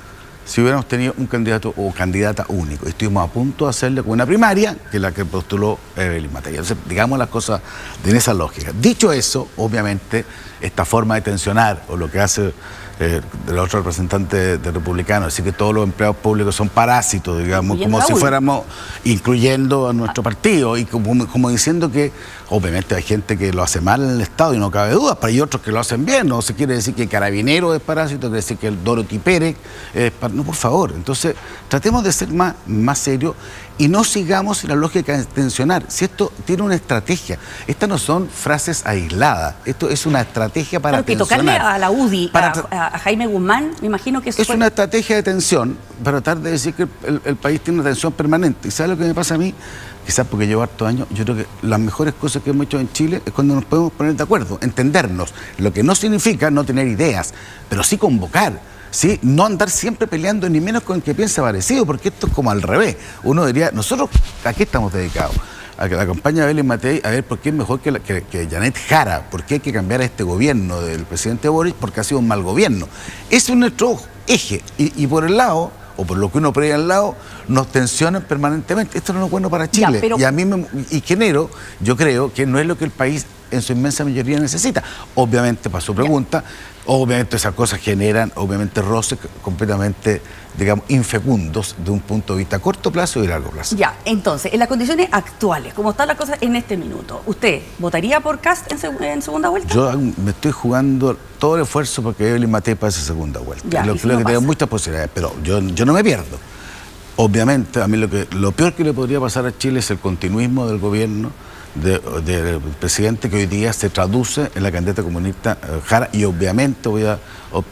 si hubiéramos tenido un candidato o candidata único. Estuvimos a punto de hacerle con una primaria, que es la que postuló Evelyn Matei. Entonces, digamos las cosas en esa lógica. Dicho eso, obviamente, esta forma de tensionar, o lo que hace de los otros representantes de republicanos, así que todos los empleados públicos son parásitos, digamos, como si fuéramos, incluyendo a nuestro partido, y como diciendo que obviamente hay gente que lo hace mal en el Estado y no cabe duda, pero hay otros que lo hacen bien. No se quiere decir que el Carabinero es parásito, quiere decir que el Dorothy Pérez es no, por favor. Entonces tratemos de ser más serios y no sigamos la lógica de tensionar. Si esto tiene una estrategia, estas no son frases aisladas, esto es una estrategia para tensionar.
Tocarle a la UDI, a Jaime Guzmán, me imagino que eso
es una estrategia de tensión para tratar de decir que el país tiene una tensión permanente. ¿Y sabes lo que me pasa a mí? Quizás porque llevo hartos años, yo creo que las mejores cosas que hemos hecho en Chile es cuando nos podemos poner de acuerdo, entendernos, lo que no significa no tener ideas, pero sí convocar, ¿sí? No andar siempre peleando ni menos con el que piensa parecido, porque esto es como al revés. Uno diría, nosotros ¿a qué estamos dedicados? A que la campaña de Belén Matei, a ver por qué es mejor que Janet Jara, por qué hay que cambiar a este gobierno del presidente Boric, porque ha sido un mal gobierno. Ese es nuestro eje, y por el lado, o por lo que uno prevé al lado, nos tensionan permanentemente. Esto no es bueno para Chile. Ya, pero... Y a mí genero, yo creo que no es lo que el país en su inmensa mayoría necesita. Obviamente, para su pregunta, obviamente esas cosas generan, obviamente, roces completamente, digamos, infecundos de un punto de vista a corto plazo y largo plazo.
Ya, entonces, en las condiciones actuales, como están las cosas en este minuto, ¿usted votaría por Kast en segunda vuelta?
Yo me estoy jugando todo el esfuerzo porque Evelyn Matei pase segunda vuelta. Ya, creo que tengo muchas posibilidades, pero yo no me pierdo. Obviamente, a mí lo peor que le podría pasar a Chile es el continuismo del gobierno del presidente, que hoy día se traduce en la candidata comunista Jara, y obviamente voy a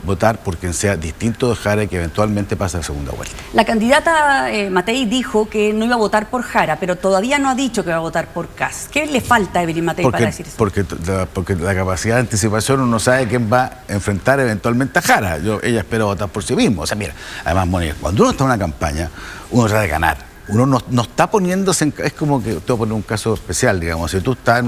votar por quien sea distinto de Jara y que eventualmente pase a la segunda vuelta.
La candidata Matei dijo que no iba a votar por Jara, pero todavía no ha dicho que va a votar por Kast. ¿Qué le falta a Evelyn Matei para decir eso? Porque
la capacidad de anticipación, uno sabe quién va a enfrentar eventualmente a Jara. Ella espera votar por sí mismo. O sea, mira, además, Mónica, cuando uno está en una campaña, uno trata de ganar. Uno no está poniéndose en... Es como que, te voy a poner un caso especial, digamos, si tú estás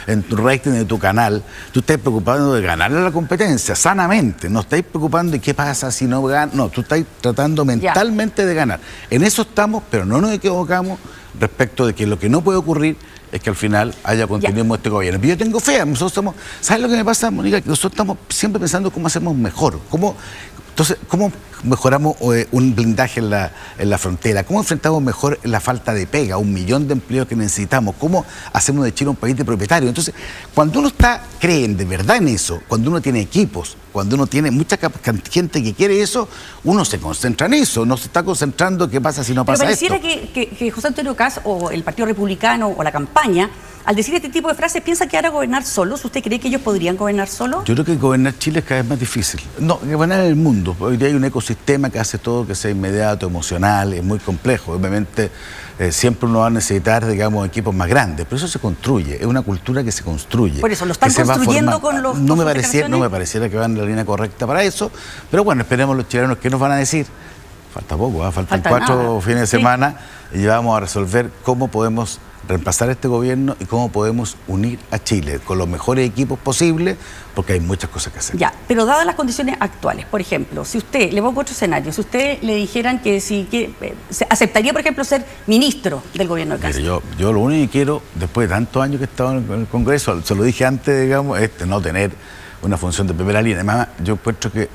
en tu rating de tu canal, tú estás preocupado de ganarle la competencia, sanamente, no estás preocupando de qué pasa si no ganas, no, tú estás tratando mentalmente de ganar. En eso estamos, pero no nos equivocamos respecto de que lo que no puede ocurrir es que al final haya continuismo de este gobierno. Pero yo tengo fe, nosotros estamos... ¿Sabes lo que me pasa, Mónica? Que nosotros estamos siempre pensando cómo hacemos mejor, entonces, ¿cómo mejoramos un blindaje en la frontera? ¿Cómo enfrentamos mejor la falta de pega, 1 millón de empleos que necesitamos? ¿Cómo hacemos de Chile un país de propietarios? Entonces, cuando uno cree de verdad en eso, cuando uno tiene equipos, cuando uno tiene mucha gente que quiere eso, uno se concentra en eso, no se está concentrando en qué pasa si no pasa esto.
Pero pareciera que José Antonio Kast o el Partido Republicano o la campaña, al decir este tipo de frases, ¿piensa que ahora gobernar solos? ¿Usted cree que ellos podrían gobernar solos?
Yo creo que gobernar Chile es cada vez más difícil. No, gobernar el mundo. Hoy día hay un ecosistema que hace todo que sea inmediato, emocional, es muy complejo. Obviamente siempre uno va a necesitar, digamos, equipos más grandes, pero eso se construye, es una cultura que se construye.
Por eso, ¿lo están construyendo con los...
No me pareciera que van en la línea correcta para eso, pero bueno, esperemos los chilenos qué nos van a decir. Falta poco, faltan 4 fines de semana y ya vamos a resolver cómo podemos reemplazar este gobierno y cómo podemos unir a Chile con los mejores equipos posibles, porque hay muchas cosas que hacer.
Ya, pero dadas las condiciones actuales, por ejemplo, si usted, le pongo otro escenario, si usted le dijeran que aceptaría, por ejemplo, ser ministro del gobierno de Kast.
Yo lo único que quiero, después de tantos años que he estado en el Congreso, se lo dije antes, digamos, no tener una función de primera línea. Además, yo encuentro que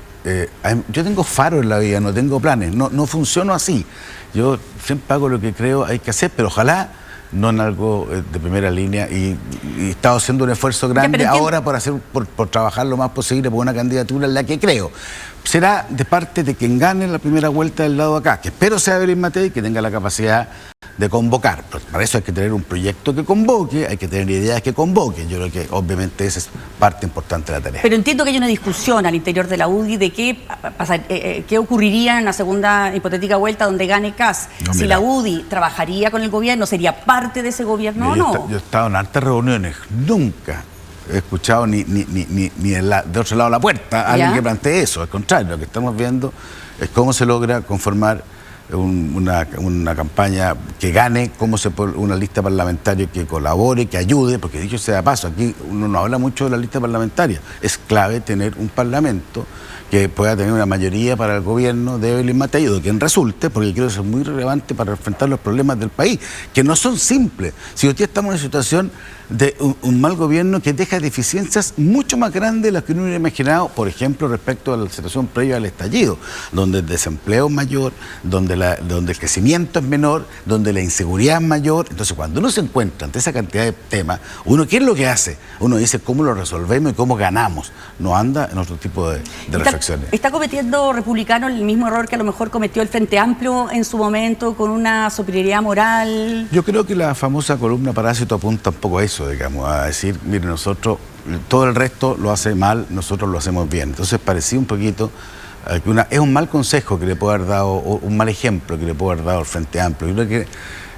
yo tengo faros en la vida, no tengo planes, no funciono así. Yo siempre hago lo que creo hay que hacer, pero ojalá no en algo de primera línea, y he estado haciendo un esfuerzo grande ahora por trabajar lo más posible por una candidatura en la que creo. Será de parte de quien gane la primera vuelta del lado de acá, que espero sea Evelyn Matei, que tenga la capacidad de convocar. Pero para eso hay que tener un proyecto que convoque, hay que tener ideas que convoquen. Yo creo que obviamente esa es parte importante de la tarea.
Pero entiendo que hay una discusión al interior de la UDI de qué ocurriría en la segunda hipotética vuelta donde gane Kast. No, si la UDI trabajaría con el gobierno, ¿sería parte de ese gobierno o no?
Yo he estado en hartas reuniones, nunca he escuchado ni de otro lado de la puerta a alguien que plantee eso. Al contrario, lo que estamos viendo es cómo se logra conformar una campaña que gane, una lista parlamentaria que colabore, que ayude, porque dicho sea de paso, aquí uno no habla mucho de la lista parlamentaria. Es clave tener un parlamento que pueda tener una mayoría para el gobierno de Evelyn Matei, de quien resulte, porque creo que eso es muy relevante para enfrentar los problemas del país, que no son simples. Si hoy día estamos en una situación de un mal gobierno que deja deficiencias mucho más grandes de las que uno hubiera imaginado, por ejemplo, respecto a la situación previa al estallido, donde el desempleo es mayor, donde el crecimiento es menor, donde la inseguridad es mayor. Entonces, cuando uno se encuentra ante esa cantidad de temas, uno, ¿qué es lo que hace? Uno dice cómo lo resolvemos y cómo ganamos. No anda en otro tipo de reflexiones.
¿Está cometiendo republicano el mismo error que a lo mejor cometió el Frente Amplio en su momento, con una superioridad moral?
Yo creo que la famosa columna Parásito apunta un poco a eso, digamos, a decir, mire, nosotros, todo el resto lo hace mal, nosotros lo hacemos bien. Entonces parecía un poquito es un mal consejo que le puede haber dado, o un mal ejemplo que le puede haber dado el Frente Amplio. Yo creo que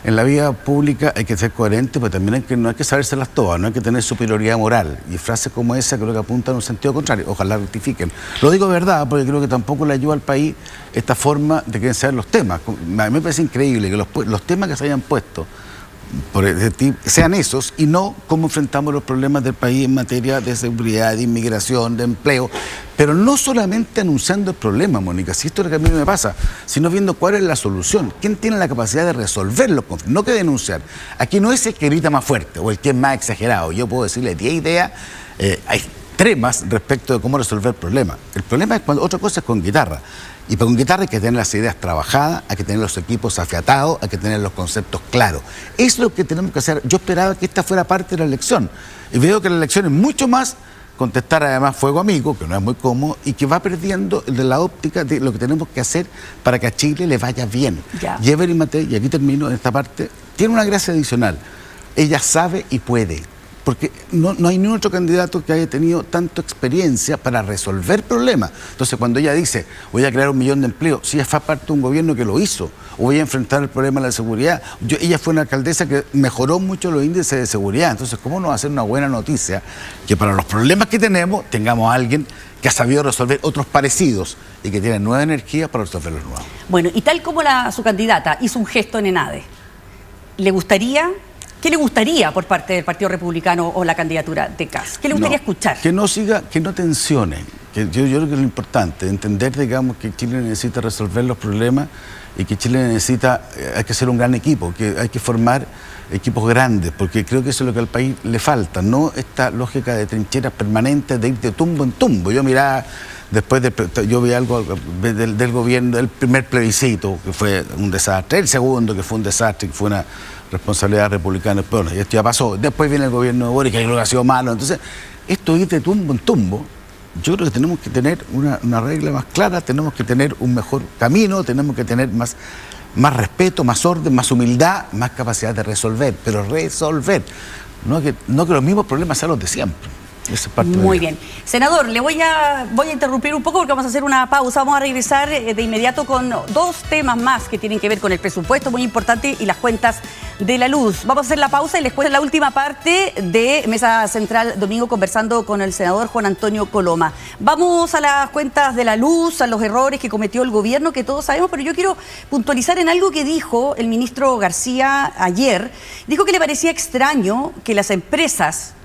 en la vida pública hay que ser coherente, pero también no hay que sabérselas todas, no hay que tener superioridad moral. Y frases como esa creo que apuntan en un sentido contrario. Ojalá rectifiquen. Lo digo de verdad, porque creo que tampoco le ayuda al país esta forma de que sean los temas. A mí me parece increíble que los temas que se hayan puesto sean esos y no cómo enfrentamos los problemas del país en materia de seguridad, de inmigración, de empleo, pero no solamente anunciando el problema, Mónica, si esto es lo que a mí me pasa, sino viendo cuál es la solución, quién tiene la capacidad de resolver los conflictos, no que denunciar. Aquí no es el que grita más fuerte o el que es más exagerado. Yo puedo decirle 10 ideas extremas respecto de cómo resolver el problema. El problema es cuando otra cosa es con guitarra. Y con guitarra hay que tener las ideas trabajadas, hay que tener los equipos afiatados, hay que tener los conceptos claros. Eso es lo que tenemos que hacer. Yo esperaba que esta fuera parte de la elección. Y veo que la elección es mucho más contestar además fuego amigo, que no es muy cómodo, y que va perdiendo de la óptica de lo que tenemos que hacer para que a Chile le vaya bien. Y Evelyn Matei, y aquí termino en esta parte, tiene una gracia adicional. Ella sabe y puede. Porque no hay ningún otro candidato que haya tenido tanta experiencia para resolver problemas. Entonces, cuando ella dice, voy a crear 1 millón de empleos, si ella fue parte de un gobierno que lo hizo, o voy a enfrentar el problema de la seguridad. Ella fue una alcaldesa que mejoró mucho los índices de seguridad. Entonces, ¿cómo no va a ser una buena noticia que para los problemas que tenemos, tengamos a alguien que ha sabido resolver otros parecidos y que tiene nueva energía para resolver los nuevos?
Bueno, y tal como su candidata hizo un gesto en ENADE, ¿qué le gustaría por parte del Partido Republicano o la candidatura de Kast? ¿Qué le gustaría escuchar?
Que no siga, que no tensione. Yo creo que es lo importante, entender, digamos, que Chile necesita resolver los problemas y que Chile necesita, hay que ser un gran equipo, que hay que formar equipos grandes, porque creo que eso es lo que al país le falta, no esta lógica de trincheras permanentes, de ir de tumbo en tumbo. Yo miraba, yo vi algo del gobierno, del primer plebiscito, que fue un desastre, el segundo, que fue un desastre, que fue una responsabilidad republicana, pero bueno, y esto ya pasó. Después viene el gobierno de Boric, que creo que ha sido malo. Entonces, esto ir de tumbo en tumbo, yo creo que tenemos que tener una regla más clara, tenemos que tener un mejor camino, tenemos que tener más respeto, más orden, más humildad, más capacidad de resolver, pero resolver, no que los mismos problemas sean los de siempre. Esa es parte
Muy bien. Senador, le voy a interrumpir un poco porque vamos a hacer una pausa. Vamos a regresar de inmediato con 2 temas más que tienen que ver con el presupuesto, muy importante, y las cuentas de la luz. Vamos a hacer la pausa y les cuento la última parte de Mesa Central Domingo conversando con el senador Juan Antonio Coloma. Vamos a las cuentas de la luz, a los errores que cometió el gobierno, que todos sabemos, pero yo quiero puntualizar en algo que dijo el ministro García ayer. Dijo que le parecía extraño que las empresas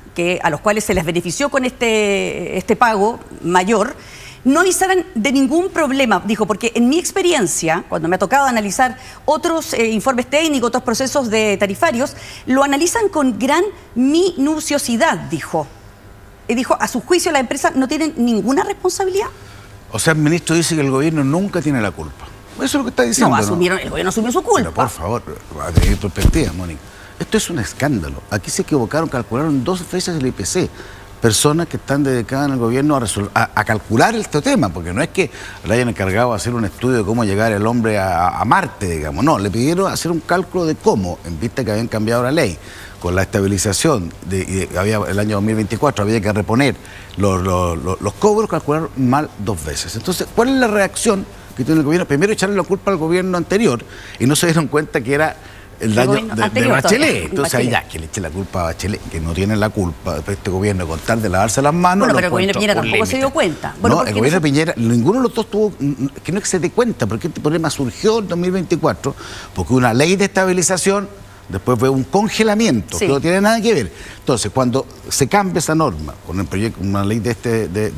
a los cuales se les benefició con este pago mayor, no avisaran de ningún problema. Dijo, porque en mi experiencia, cuando me ha tocado analizar otros informes técnicos, otros procesos de tarifarios, lo analizan con gran minuciosidad, dijo. Y dijo, a su juicio, las empresas no tienen ninguna responsabilidad.
O sea, el ministro dice que el gobierno nunca tiene la culpa. Eso es lo que está diciendo.
No, el gobierno asumió su culpa.
Pero por favor, a tener perspectiva, Mónica. Esto es un escándalo. Aquí se equivocaron, calcularon 2 veces el IPC. Personas que están dedicadas en el gobierno a calcular este tema, porque no es que le hayan encargado de hacer un estudio de cómo llegar el hombre a Marte, digamos. No, le pidieron hacer un cálculo de cómo, en vista que habían cambiado la ley. Con la estabilización, el año 2024 había que reponer los cobros, calcularon mal 2 veces. Entonces, ¿cuál es la reacción que tiene el gobierno? Primero, echarle la culpa al gobierno anterior y no se dieron cuenta que era el daño de
anterior
Bachelet. Entonces ahí
Bachelet.
ya, que le eche la culpa a Bachelet, que no tiene la culpa de este gobierno con tal de lavarse las manos.
Bueno, pero el gobierno de Piñera tampoco se dio cuenta. Bueno,
no, el gobierno de Piñera, ninguno de los dos tuvo, que no es que se dé cuenta, porque este problema surgió en 2024, porque una ley de estabilización, después fue un congelamiento,
Sí.
que no tiene nada que ver. Entonces, cuando se cambia esa norma con el proyecto, una ley de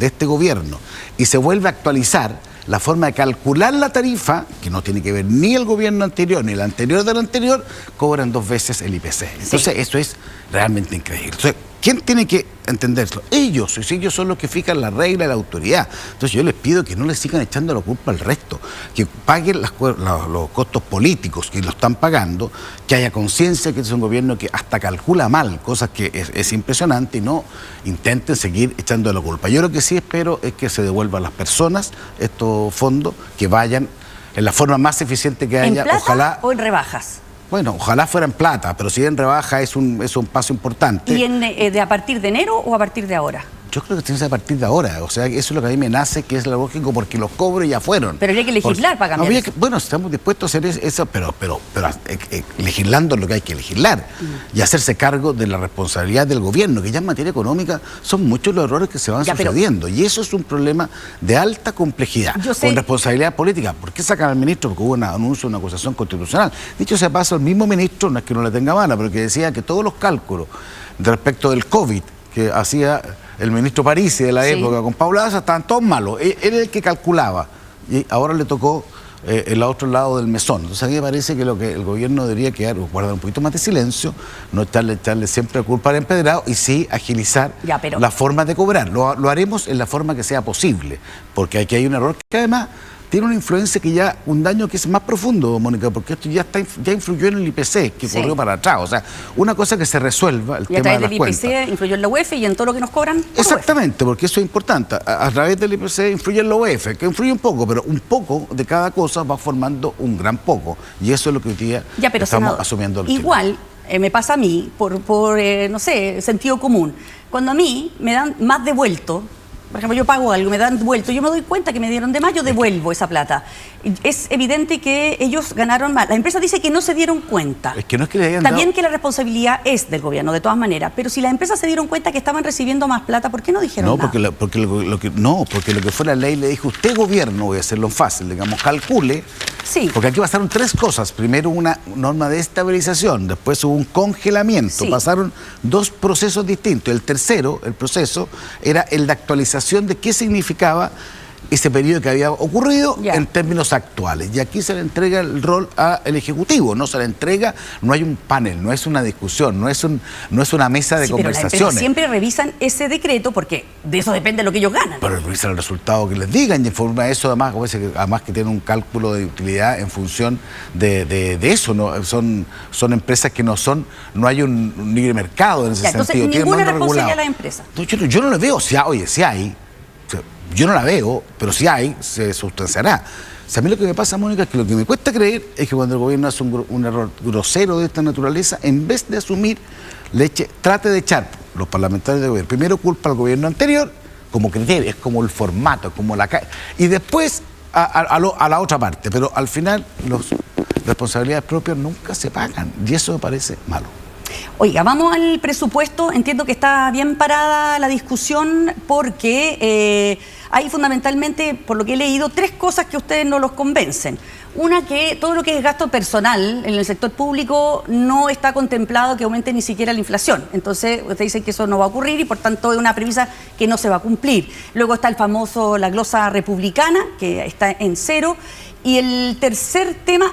este gobierno, y se vuelve a actualizar la forma de calcular la tarifa, que no tiene que ver ni el gobierno anterior ni el anterior del anterior, cobran 2 veces el IPC. Entonces, eso es realmente increíble. Entonces, ¿quién tiene que entenderlo? Ellos, y ellos son los que fijan la regla y la autoridad. Entonces yo les pido que no les sigan echando la culpa al resto, que paguen los costos políticos que lo están pagando, que haya conciencia que es un gobierno que hasta calcula mal, cosas que es impresionante, y no intenten seguir echando la culpa. Yo lo que sí espero es que se devuelvan a las personas estos fondos, que vayan en la forma más eficiente que haya.
¿En plata
ojalá,
o en rebajas?
bueno, ojalá fuera en plata, pero si en rebaja es un paso importante.
¿Y de a partir de enero o a partir de ahora?
Yo creo que tiene que ser a partir de ahora. O sea, eso es lo que a mí me nace, que es lo lógico, porque los cobros ya fueron.
Pero habría que legislar para cambiar eso.
Bueno, estamos dispuestos a hacer eso, pero legislando lo que hay que legislar y hacerse cargo de la responsabilidad del gobierno, que ya en materia económica son muchos los errores que se van sucediendo. Y eso es un problema de alta complejidad, con responsabilidad política. ¿Por qué sacan al ministro? Porque hubo un anuncio, una acusación constitucional. Dicho sea paso, el mismo ministro, no es que no le tenga mala, pero que decía que todos los cálculos respecto del COVID que hacía el ministro Parisi de la época con Paula Daza estaban todos malos. Él era el que calculaba y ahora le tocó el otro lado del mesón. Entonces a mí me parece que lo que el gobierno debería quedar, guardar un poquito más de silencio, no echarle siempre la culpa al empedrado, y sí agilizar la forma de cobrar. Lo haremos en la forma que sea posible, porque aquí hay un error que además tiene una influencia que ya, un daño que es más profundo, Mónica, porque esto ya influyó en el IPC, que corrió para atrás. O sea, una cosa que se resuelva, el tema de las cuentas.
Y a través del IPC influyó en la UEF y en todo lo que nos cobran.
Exactamente, porque eso es importante. A través del IPC influye en la UEF, que influye un poco, pero un poco de cada cosa va formando un gran poco. Y eso es lo que hoy día estamos
senador,
asumiendo.
Igual me pasa a mí, por no sé, sentido común. Cuando a mí me dan más devuelto, por ejemplo, yo pago algo, me dan devuelto, yo me doy cuenta que me dieron de más, yo devuelvo esa plata. Es evidente que ellos ganaron más. La empresa dice que no se dieron cuenta.
Es que no es que le hayan
También
dado...
que la responsabilidad es del gobierno, de todas maneras. Pero si las empresas se dieron cuenta que estaban recibiendo más plata, ¿por qué no dijeron nada?
Porque lo que fue la ley le dijo, usted gobierno, voy a hacerlo fácil, digamos, calcule.
Sí.
Porque aquí pasaron 3 cosas. Primero una norma de estabilización, después hubo un congelamiento.
Sí.
Pasaron 2 procesos distintos. El tercero, el proceso, era el de actualización de qué significaba ese periodo que había ocurrido en términos actuales. Y aquí se le entrega el rol al Ejecutivo, no se le entrega, no hay un panel, no es una discusión, no es una mesa de conversaciones.
Pero las empresas siempre revisan ese decreto porque de eso depende lo que ellos ganan.
Pero revisan el resultado que les digan, y en forma de eso además que tienen un cálculo de utilidad en función de eso. ¿No? Son empresas que no hay un libre mercado en ese sentido.
Entonces, ninguna responsabilidad a las empresas.
Yo no le veo, si hay. Yo no la veo, pero si hay, se sustanciará. O sea, a mí lo que me pasa, Mónica, es que lo que me cuesta creer es que cuando el gobierno hace un error grosero de esta naturaleza, en vez de asumir, trate de echar los parlamentarios del gobierno. Primero culpa al gobierno anterior, como criterio, es como el formato, como y después a la otra parte. Pero al final, las responsabilidades propias nunca se pagan, y eso me parece malo.
Oiga, vamos al presupuesto. Entiendo que está bien parada la discusión porque hay fundamentalmente, por lo que he leído, 3 cosas que a ustedes no los convencen. Una, que todo lo que es gasto personal en el sector público no está contemplado que aumente ni siquiera la inflación. Entonces, ustedes dicen que eso no va a ocurrir y por tanto es una premisa que no se va a cumplir. Luego está la glosa republicana, que está en 0. Y el tercer tema,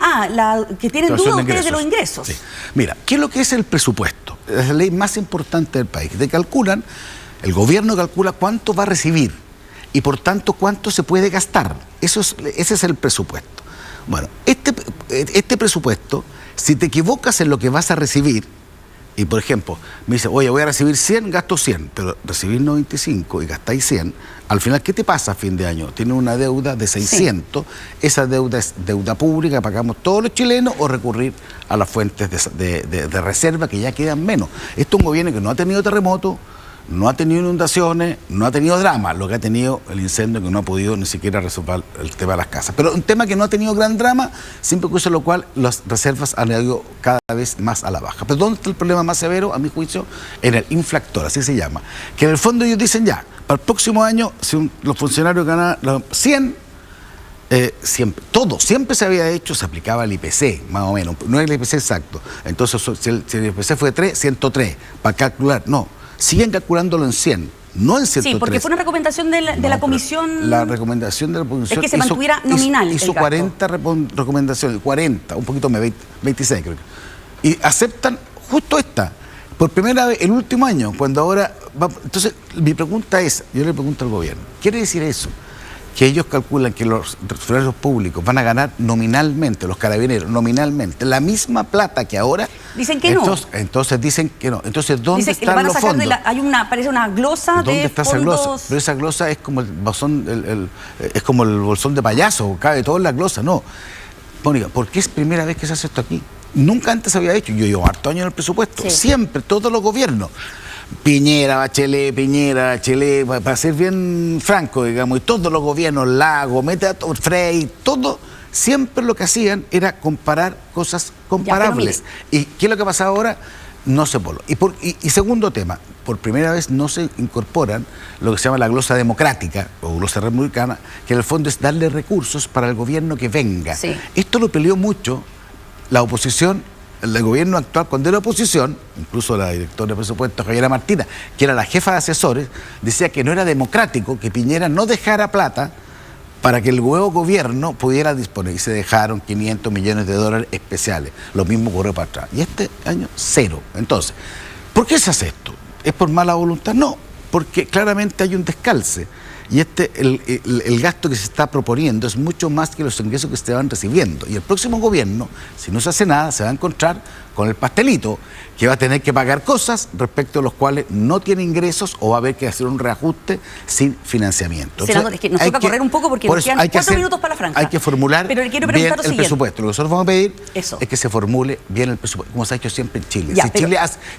que tienen duda ustedes de los ingresos.
Sí. Mira, ¿qué es lo que es el presupuesto? Es la ley más importante del país. El gobierno calcula cuánto va a recibir y por tanto cuánto se puede gastar. Ese es el presupuesto. Bueno, este presupuesto, si te equivocas en lo que vas a recibir, y por ejemplo, me dice, oye, voy a recibir 100, gasto 100, pero recibir 95 y gastáis 100, al final, ¿qué te pasa a fin de año? Tienes una deuda de 600, esa deuda es deuda pública, pagamos todos los chilenos, o recurrir a las fuentes de reserva que ya quedan menos. Esto es un gobierno que no ha tenido terremoto, no ha tenido inundaciones, no ha tenido drama, lo que ha tenido el incendio que no ha podido ni siquiera resolver el tema de las casas. Pero un tema que no ha tenido gran drama, siempre curso lo cual las reservas han ido cada vez más a la baja. Pero ¿dónde está el problema más severo, a mi juicio? En el infractor, así se llama. Que en el fondo ellos dicen ya, para el próximo año, si los funcionarios ganan 100, siempre se había hecho, se aplicaba el IPC, más o menos, no es el IPC exacto. Entonces, si el IPC fue 3, 103, para calcular, no. Siguen calculándolo en 100, no en 103.
Sí, porque fue una recomendación de la comisión.
La recomendación de la comisión
es que se mantuviera nominal.
Hizo 40 recomendaciones, 40, un poquito más, 26 creo que. Y aceptan justo esta, por primera vez el último año, cuando ahora... Entonces, mi pregunta es, yo le pregunto al gobierno, ¿quiere decir eso? Que ellos calculan que los funcionarios públicos van a ganar nominalmente, los carabineros, nominalmente, la misma plata que ahora.
Dicen que no.
Entonces dicen que no. Entonces, ¿dónde
están
los fondos?
Parece una glosa
¿Dónde
de
está
fondos?
esa glosa? Pero esa glosa es como el bolsón, es como el bolsón de payaso, cabe todo en la glosa, no. Mónica, ¿por qué es primera vez que se hace esto aquí? Nunca antes se había hecho. Yo llevo harto años en el presupuesto. Sí. Siempre, todos los gobiernos. Piñera, Bachelet, para ser bien franco, digamos, y todos los gobiernos, Lago, Frey, todo, siempre lo que hacían era comparar cosas comparables. ¿Y qué es lo que pasa ahora? No se voló. Y segundo tema, por primera vez no se incorporan lo que se llama la glosa democrática o glosa republicana, que en el fondo es darle recursos para el gobierno que venga. Sí. Esto lo peleó mucho la oposición. El gobierno actual, cuando era oposición, incluso la directora de presupuestos, Javiera Martina, que era la jefa de asesores, decía que no era democrático que Piñera no dejara plata para que el nuevo gobierno pudiera disponer. Y se dejaron 500 millones de dólares especiales. Lo mismo ocurrió para atrás. Y este año, 0. Entonces, ¿por qué se hace esto? ¿Es por mala voluntad? No, porque claramente hay un descalce. Y el gasto que se está proponiendo es mucho más que los ingresos que se van recibiendo. Y el próximo gobierno, si no se hace nada, se va a encontrar con el pastelito, que va a tener que pagar cosas respecto a los cuales no tiene ingresos o va a haber que hacer un reajuste sin financiamiento.
Senador, es que nos toca correr un poco porque nos quedan 4 minutos para la franja.
Hay que formular
bien
el presupuesto. Lo que nosotros vamos a pedir es que se formule bien el presupuesto, como se ha hecho siempre en Chile. Si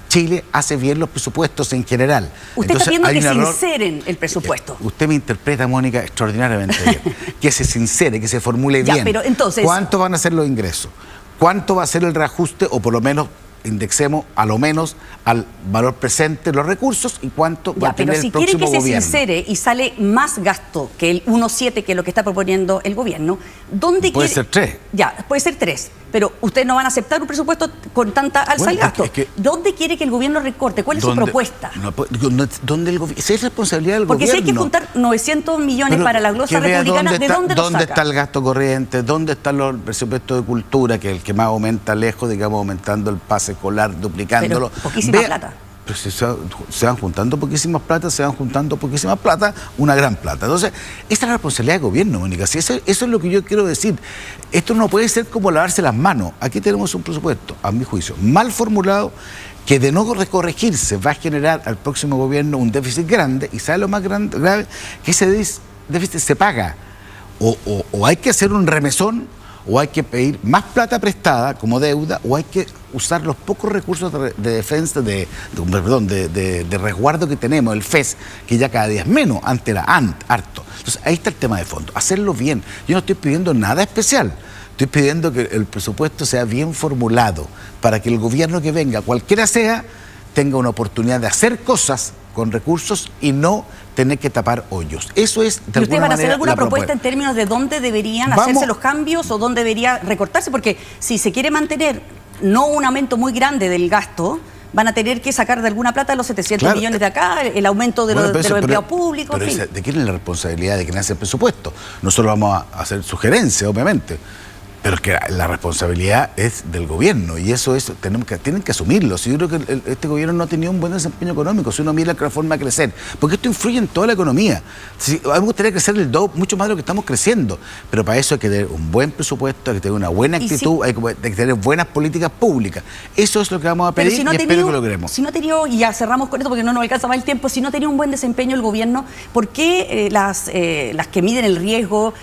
Chile hace bien los presupuestos en general.
Usted está pidiendo que sinceren el presupuesto.
Usted me interpreta, Mónica, extraordinariamente bien. Que se sincere, que se formule bien.
Pero entonces,
¿cuánto van a ser los ingresos? ¿Cuánto va a ser el reajuste? O por lo menos indexemos a lo menos al valor presente los recursos y cuánto va a tener el próximo gobierno.
Pero si quiere que se sincere y sale más gasto que el 1,7 que es lo que está proponiendo el gobierno, ¿dónde
puede ser 3?
Ya, puede ser 3. Pero ustedes no van a aceptar un presupuesto con tanta alza del gasto. ¿Dónde quiere que el gobierno recorte? ¿Cuál es su propuesta?
¿Dónde el gobierno? Esa es responsabilidad del gobierno.
Porque si hay que juntar 900 millones para la glosa republicana, ¿de dónde lo saca?
¿Dónde está el gasto corriente? ¿Dónde está el presupuesto de cultura, que es el que más aumenta lejos, digamos, aumentando el pase escolar, duplicándolo?
Pero poquísima plata.
Pero si se van juntando poquísimas plata, una gran plata. Entonces, esta es la responsabilidad del gobierno, Mónica. Si eso es lo que yo quiero decir. Esto no puede ser como lavarse las manos. Aquí tenemos un presupuesto, a mi juicio, mal formulado, que de no corregirse va a generar al próximo gobierno un déficit grande. Y ¿sabe lo más grave? Que ese déficit se paga. O hay que hacer un remesón, o hay que pedir más plata prestada como deuda, o hay que usar los pocos recursos de defensa, de resguardo que tenemos, el FES, que ya cada día es menos, antes era harto. Entonces ahí está el tema de fondo, hacerlo bien. Yo no estoy pidiendo nada especial, estoy pidiendo que el presupuesto sea bien formulado, para que el gobierno que venga, cualquiera sea, tenga una oportunidad de hacer cosas con recursos y no tener que tapar hoyos. Eso es, de alguna manera,
¿ustedes van a hacer alguna propuesta en términos de dónde deberían hacerse los cambios o dónde debería recortarse? Porque si se quiere mantener no un aumento muy grande del gasto, van a tener que sacar de alguna plata los 700 millones de acá, el aumento de los empleados públicos.
Pero ¿de quién es la responsabilidad de quién hace el presupuesto? Nosotros vamos a hacer sugerencias, obviamente. Pero es que la responsabilidad es del gobierno y eso es, tienen que asumirlo. Si yo creo que este gobierno no ha tenido un buen desempeño económico, si uno mira la forma de crecer, porque esto influye en toda la economía. A mí me gustaría crecer mucho más de lo que estamos creciendo, pero para eso hay que tener un buen presupuesto, hay que tener una buena actitud, hay que tener buenas políticas públicas. Eso es lo que vamos a pedir y espero que lo logremos.
Si no ha tenido, y ya cerramos con esto porque no nos alcanza más el tiempo, si no ha tenido un buen desempeño el gobierno, ¿por qué las que miden el riesgo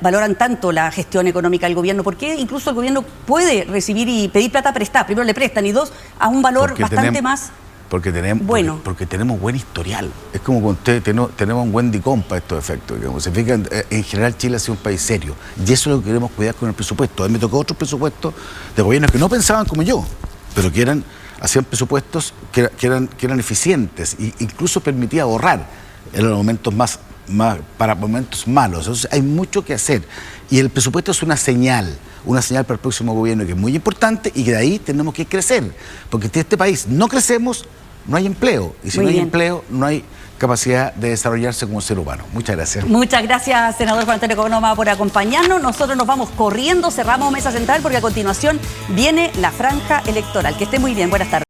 valoran tanto la gestión económica del gobierno? ¿Por qué incluso el gobierno puede recibir y pedir plata prestada? Primero le prestan y dos, a un valor bastante más
Porque tenemos, porque tenemos buen historial. Es como con ustedes tenemos un buen DICOM para estos efectos. Digamos. Se fijan, en general Chile ha sido un país serio. Y eso es lo que queremos cuidar con el presupuesto. A mí me tocó otros presupuestos de gobiernos que no pensaban como yo, pero que hacían presupuestos que eran eficientes e incluso permitía ahorrar en los momentos para momentos malos. Entonces hay mucho que hacer. Y el presupuesto es una señal para el próximo gobierno que es muy importante y que de ahí tenemos que crecer. Porque si en este país no crecemos, no hay empleo. Y si no hay empleo, no hay capacidad de desarrollarse como ser humano. Muchas gracias.
Muchas gracias, senador Juan Antonio Coronoma, por acompañarnos. Nosotros nos vamos corriendo, cerramos Mesa Central porque a continuación viene la franja electoral. Que esté muy bien. Buenas tardes.